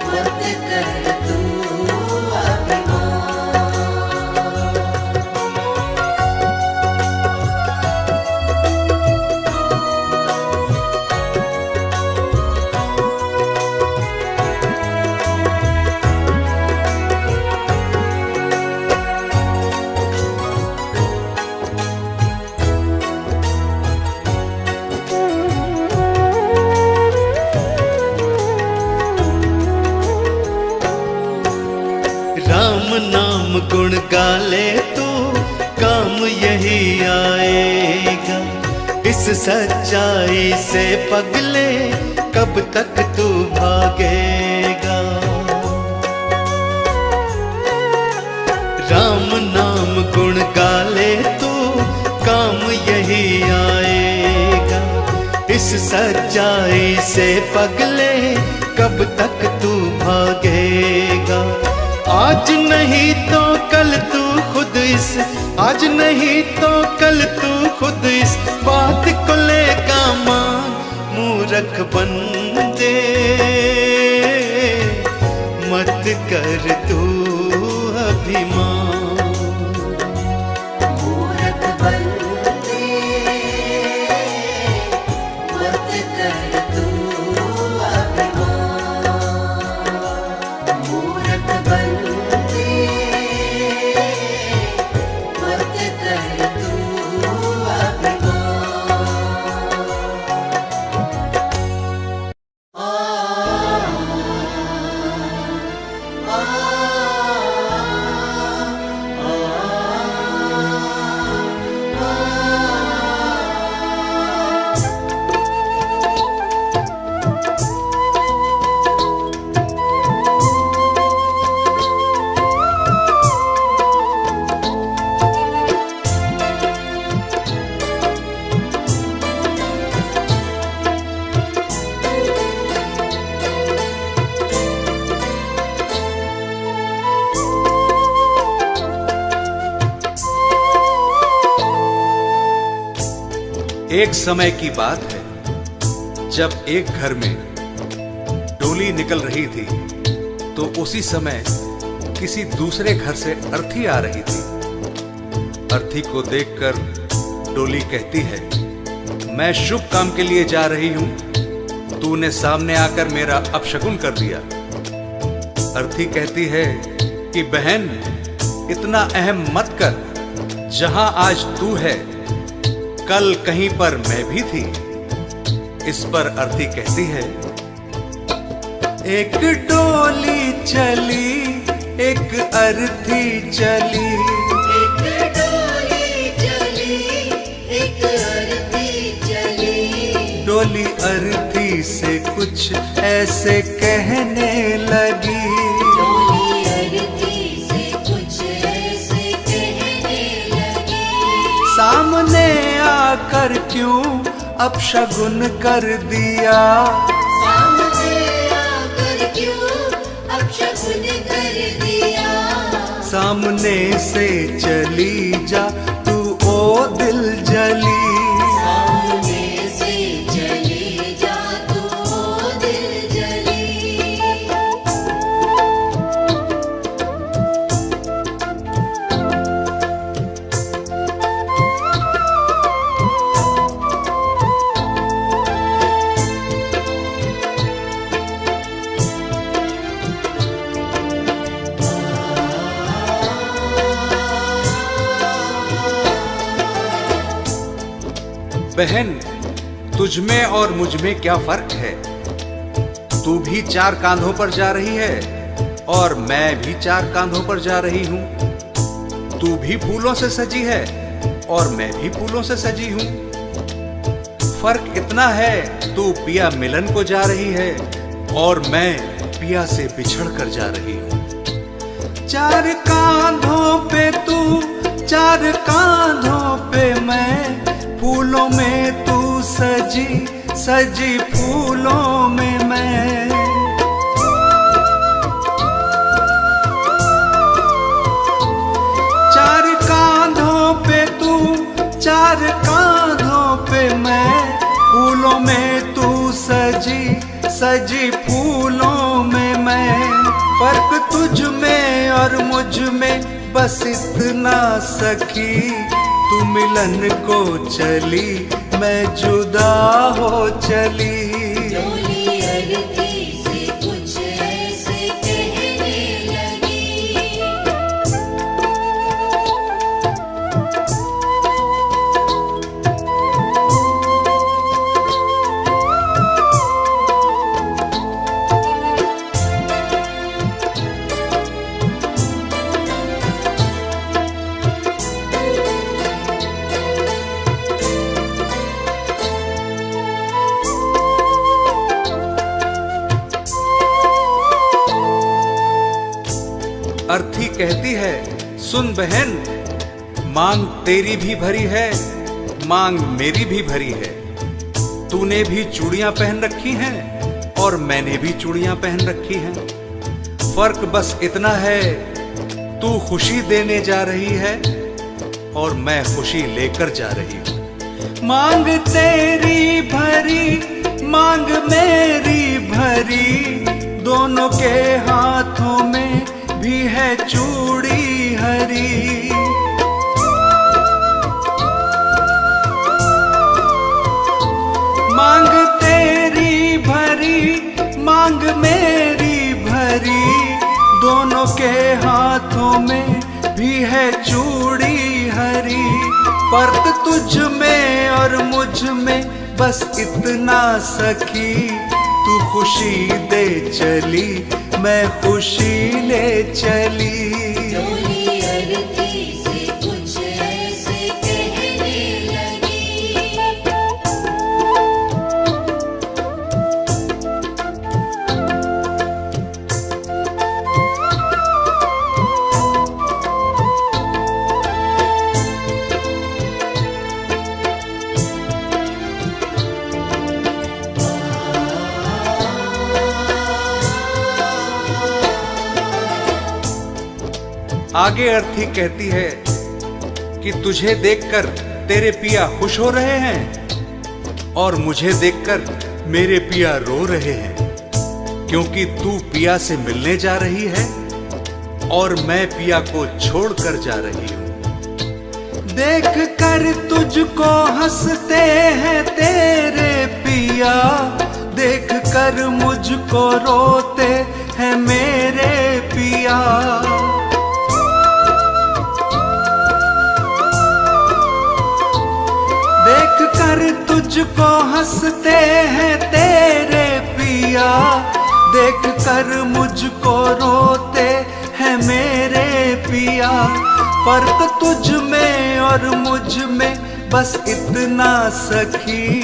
मत कर तू अभिमान। राम नाम गुण गाले तो काम यही आएगा, इस सच्चाई से पगले कब तक तू भागेगा। राम नाम गुण गाले तो काम यही आएगा, इस सच्चाई से पगले कब तक तू भागेगा। आज नहीं तो कल तू खुद इस, आज नहीं तो कल तू खुद इस बात को लेगा मान, मूर्ख बंदे। मत कर तू अभिमान, मूर्ख बंदे मत कर तू अभिमान। मूर्ख बंदे मत कर तू अभिमान। एक समय की बात है जब एक घर में डोली निकल रही थी तो उसी समय किसी दूसरे घर से अर्थी आ रही थी। अर्थी को देखकर डोली कहती है, मैं शुभ काम के लिए जा रही हूं, तूने सामने आकर मेरा अपशकुन कर दिया। अर्थी कहती है कि बहन इतना अहम मत कर, जहां आज तू है कल कहीं पर मैं भी थी। इस पर अर्थी कहती है, एक डोली चली एक अर्थी चली, एक डोली चली एक अर्थी चली। डोली अर्थी से कुछ ऐसे कहने लगी, डोली अर्थी से कुछ ऐसे कहने लगी। सामने आकर क्यों अपशगुन कर दिया, सामने आकर क्यों अपशकुन कर दिया। सामने से चली जा तू ओ दिल जली, सामने से चली जा तू ओ दिल जली। बहन तुझ में और मुझ में क्या फर्क है? तू भी 4 कांधों पर जा रही है और मैं भी 4 कांधों पर जा रही हूं। तू भी फूलों से सजी है और मैं भी फूलों से सजी हूं। फर्क इतना है, तू पिया मिलन को जा रही है और मैं पिया से बिछड़ कर जा रही हूं। 4 कांधों पे तू 4 कांधों पे मैं, फूलों में तू सजी सजी फूलों में मैं। 4 कांधों पे तू 4 कांधों पे मैं, फूलों में तू सजी सजी फूलों में मैं। फर्क तुझ में और मुझ में बस इतना सखी, तू मिलन को चली मैं जुदा हो चली। डोली अर्थी से कुछ ऐसे कहने लगी। अर्थी कहती है, सुन बहन, मांग तेरी भी भरी है, मांग मेरी भी भरी है। तूने भी चूड़ियां पहन रखी हैं और मैंने भी चूड़ियां पहन रखी हैं। फर्क बस इतना है, तू खुशी देने जा रही है और मैं खुशी लेकर जा रही हूं। मांग तेरी भरी मांग मेरी भरी, दोनों के हाथों में भी है चूड़ी हरी। मांग तेरी भरी मांग मेरी भरी, दोनों के हाथों में भी है चूड़ी हरी। फर्क तुझ में और मुझ में बस इतना सखी, तू खुशी दे चली मैं खुशी ले चली। डोली अर्थी से कुछ ऐसे कहने लगी। आगे अर्थी कहती है कि तुझे देखकर तेरे पिया खुश हो रहे हैं और मुझे देखकर मेरे पिया रो रहे हैं, क्योंकि तू पिया से मिलने जा रही है और मैं पिया को छोड़कर जा रही हूं। देख कर तुझको हंसते हैं तेरे पिया, देख कर मुझको रोते हैं मेरे पिया। देख कर तुझको हंसते हैं तेरे पिया, देख कर मुझको रोते हैं मेरे पिया। फर्क तुझ में और मुझ में बस इतना सखी,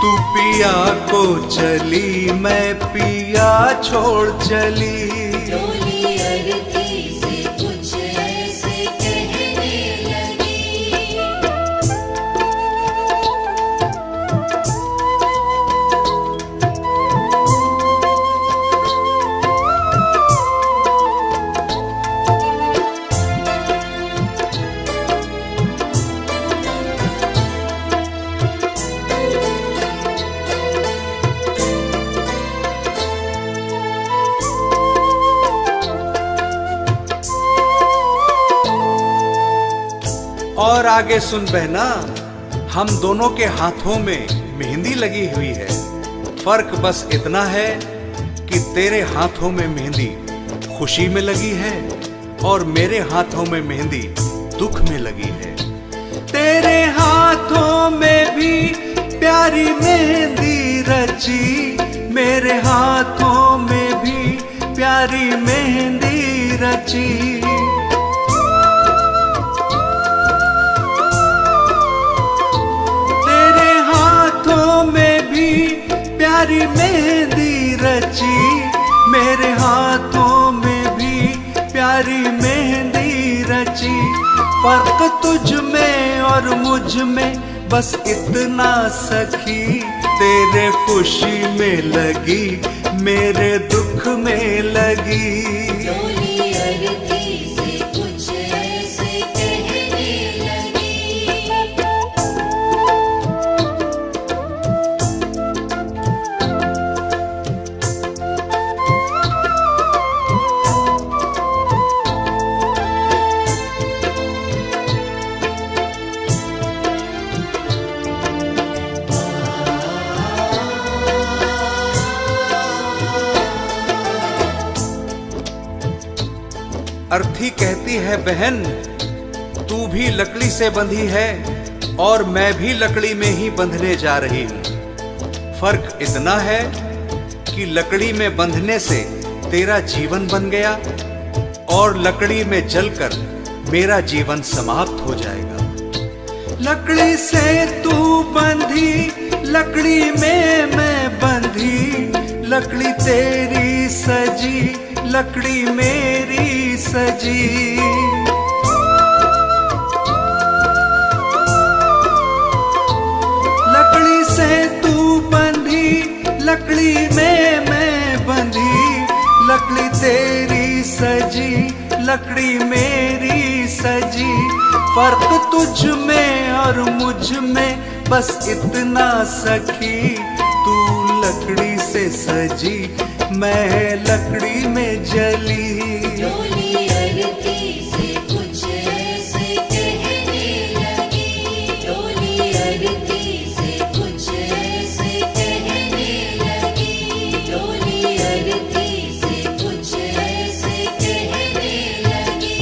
तू पिया को चली मैं पिया छोड़ चली। डोली अरती से कुछ ऐसे कहने लगी। और आगे सुन बहना, हम दोनों के हाथों में मेहंदी लगी हुई है। फर्क बस इतना है कि तेरे हाथों में मेहंदी खुशी में लगी है और मेरे हाथों में मेहंदी दुख में लगी है। तेरे हाथों में भी प्यारी मेहंदी रची, मेरे हाथों में भी प्यारी मेहंदी रची। तेरे हाथों में भी प्यारी मेहंदी रची, मेरे हाथों में भी प्यारी मेहंदी रची। फर्क तुझ में और मुझ में बस इतना सखी, तेरे खुशी में लगी मेरे दुख में लगी। डोली अरती से कुछ ऐसे कहने लगी। अर्थी कहती है बहन, तू भी लकड़ी से बंधी है और मैं भी लकड़ी में ही बंधने जा रही हूँ। फर्क इतना है कि लकड़ी में बंधने से तेरा जीवन बन गया और लकड़ी में जलकर मेरा जीवन समाप्त हो जाएगा। लकड़ी से तू बंधी, लकड़ी में मैं बंधी, लकड़ी तेरी सजी, लकड़ी मेरी सजी। लकड़ी से तू बंधी, लकड़ी में मैं बंधी, लकड़ी तेरी सजी, लकड़ी मेरी सजी। फर्क तुझ में और मुझ में बस इतना सखी, तू लकड़ी से सजी मैं लकड़ी में जली। डोली अरती से कुछ ऐसे कहने लगी। डोली अरती से कुछ ऐसे कहने लगी। डोली अरती से कुछ ऐसे कहने लगी।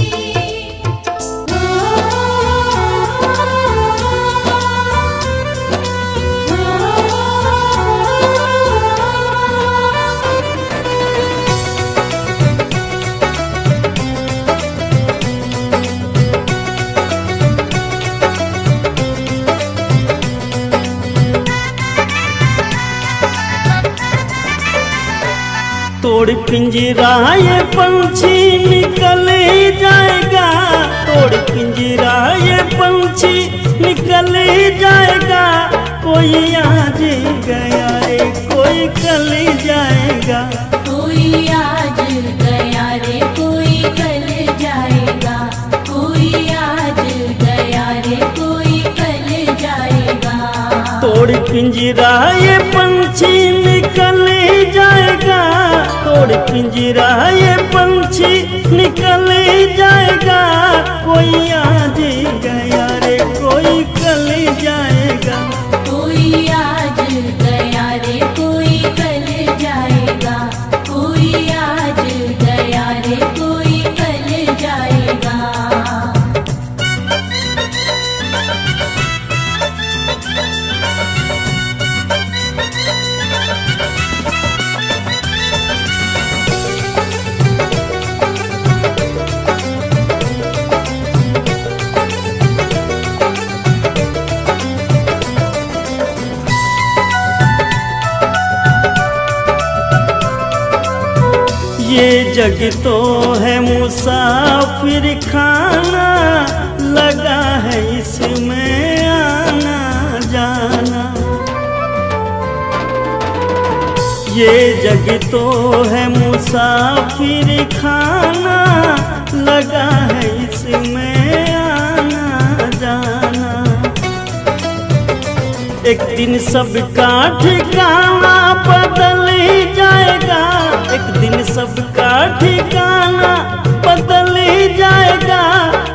तोड़ पिंजरा ये पंछी निकल जाएगा, तोड़ पिंजरा ये पंछी निकल जाएगा। कोई आज गया रे कोई कल जाएगा। कोई आज गया रे कोई कल जाएगा। कोई आज गया रे कोई कल जाएगा। तोड़ पिंजरा ये पंछी निकल जाएगा, तोड़ पिंजरा ये पंछी निकल जाएगा। कोई आज गया रे ये जग तो है मुसाफिर खाना, लगा है इसमें आना जाना। ये जग तो है मुसाफिर खाना, लगा है इसमें आना जाना। एक दिन सबका ठिकाना बदल जाएगा, एक दिन सबका ठिकाना बदल जाएगा।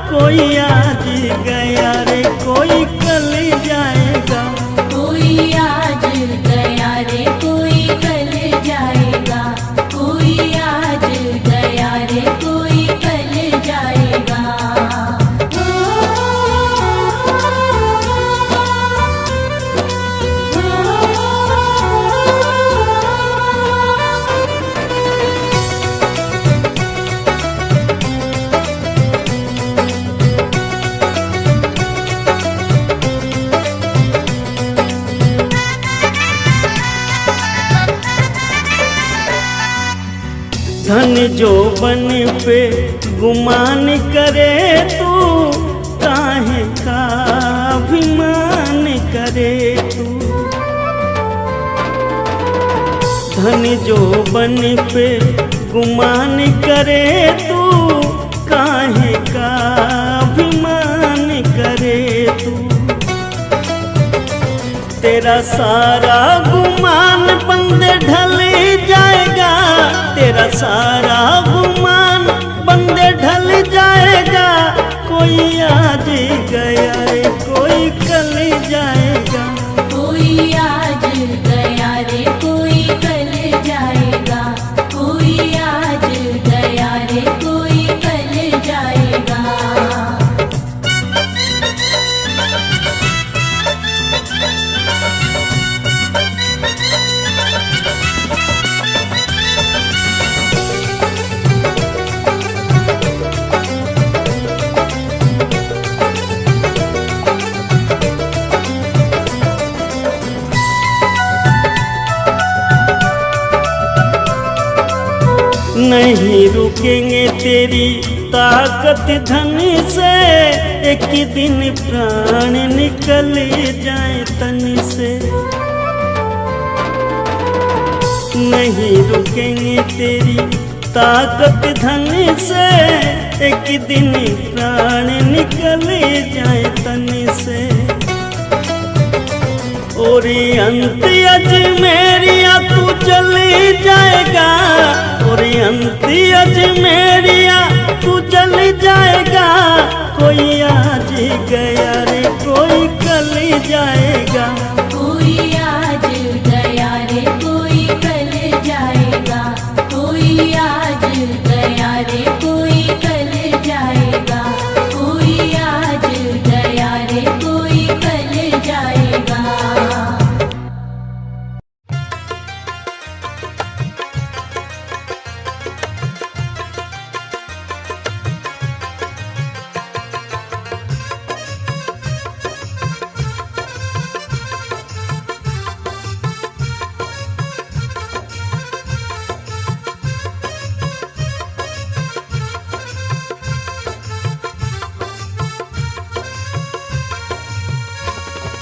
कोई आज गया रे कोई कल जाएगा, कोई आज गया रे कोई कल जाएगा, कोई आज गया रे कोई कल जाएगा। धन जो बन पे गुमान करे तू, काहे का अभिमान करे तू। धन जो बन पे गुमान करे तू, काहे का अभिमान करे तू। तेरा सारा गुमान बंदे ढल जाएगा, तेरा सारा गुमान बंदे ढल जाएगा। कोई आज गया रे कोई कल जाएगा, कोई आज गया रे कोई कल जाएगा, कोई आज गया रे कोई कल जाएगा। नहीं रुकेंगे तेरी ताकत धन से, एक ही दिन प्राण निकल जाए तन से। नहीं रुकेंगे तेरी ताकत धन से, एक ही दिन प्राण निकल जाए तन से। और अंत अजमेरिया तू चली जाएगा, और अंत अजमेरिया तू चल जाएगा। कोई आज गया रे कोई कल जाएगा, कोई आज गया रे कोई कल जाएगा, कोई आज गया रे कोई कल जाएगा, कोई आज गया रे कोई कल जाएगा।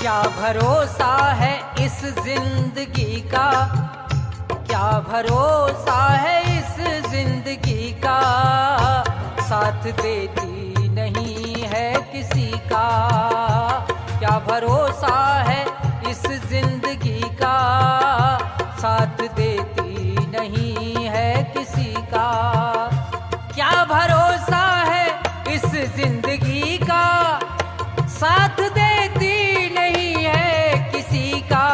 क्या भरोसा है इस जिंदगी का, क्या भरोसा है इस जिंदगी का। साथ देती नहीं है किसी का, क्या भरोसा है इस जिंदगी का। साथ देती नहीं है किसी का, क्या भरोसा है इस जिंदगी का। साथ देती नहीं है किसी का।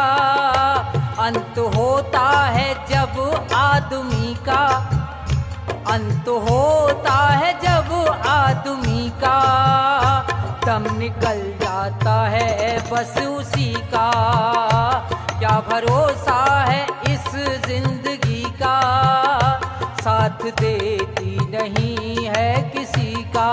अंत होता है जब आदमी का, अंत होता है जब आदमी का। दम निकल जाता है बस उसी का। क्या भरोसा है इस जिंदगी का, साथ देती नहीं है किसी का।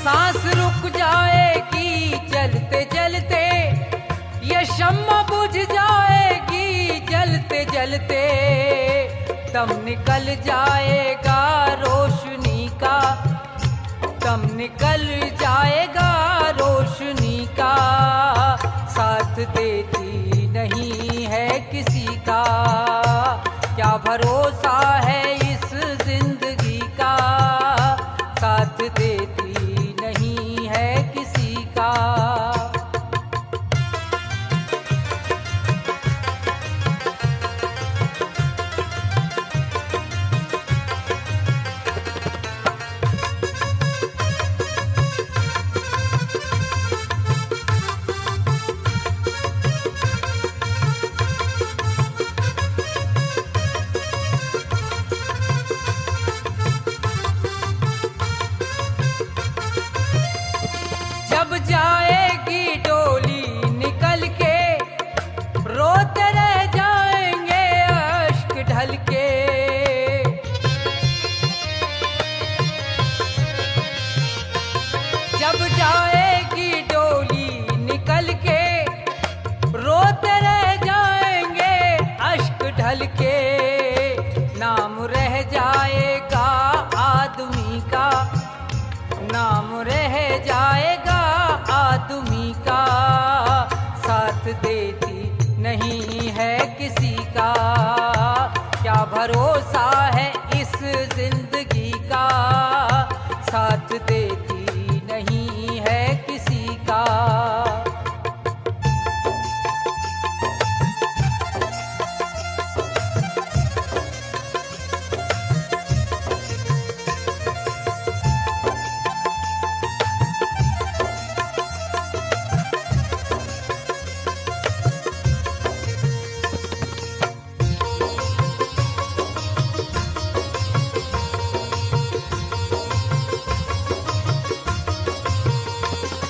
सांस रुक जाएगी चलते चलते, ये शम्मा बुझ जाएगी जलते जलते, दम निकल जाएगा रोशनी का, दम निकल जाएगा रोशनी का, साथ देती नहीं है किसी का, क्या भरोसा है इस जिंदगी का, साथ देती नहीं है किसी का। जब जाएगी डोली निकल के, रोते रह जाएंगे अश्क ढल के, जब जाएगी डोली निकल के, रोते रह जाएंगे अश्क ढल के, नाम रह जाएगा आदमी का, नाम रह जाएगा आदमी का, साथ देती नहीं है किसी का, क्या भरोसा है इस जिंदगी का, साथ देती नहीं है किसी का।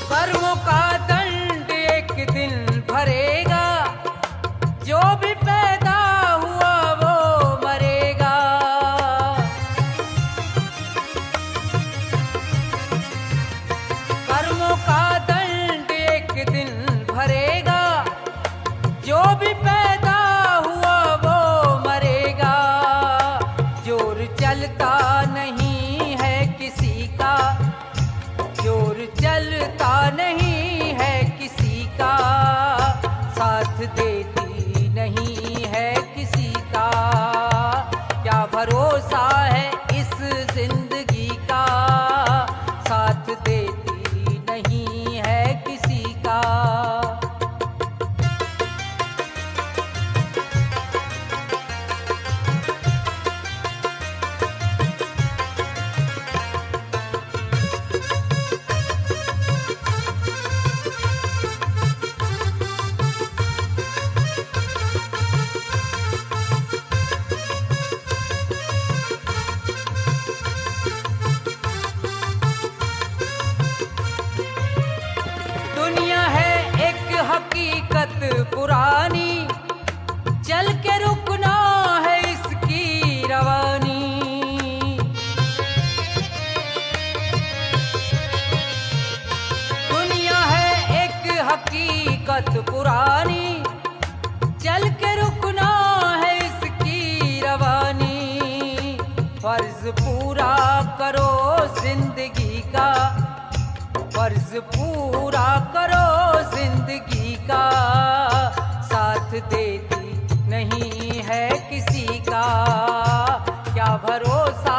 कर्मों का दंड एक दिन भरेगा, जो भी पैदा हुआ वो मरेगा, कर्मों का दंड एक दिन भरेगा, जो भी पैदा हुआ वो मरेगा, जोर चलता नहीं है किसी का, जोर चलता नहीं है किसी का, साथ देती नहीं है किसी का, क्या भरोसा है इस जिंदगी का, साथ देती नहीं है किसी का। दुनिया है एक हकीकत पुरानी, चल के रुकना है इसकी रवानी, दुनिया है एक हकीकत पुरानी, चल के रुकना है इसकी रवानी, फर्ज पूरा करो जिंदगी का, फर्ज पूरा करो जिंदगी का, साथ देती नहीं है किसी का, क्या भरोसा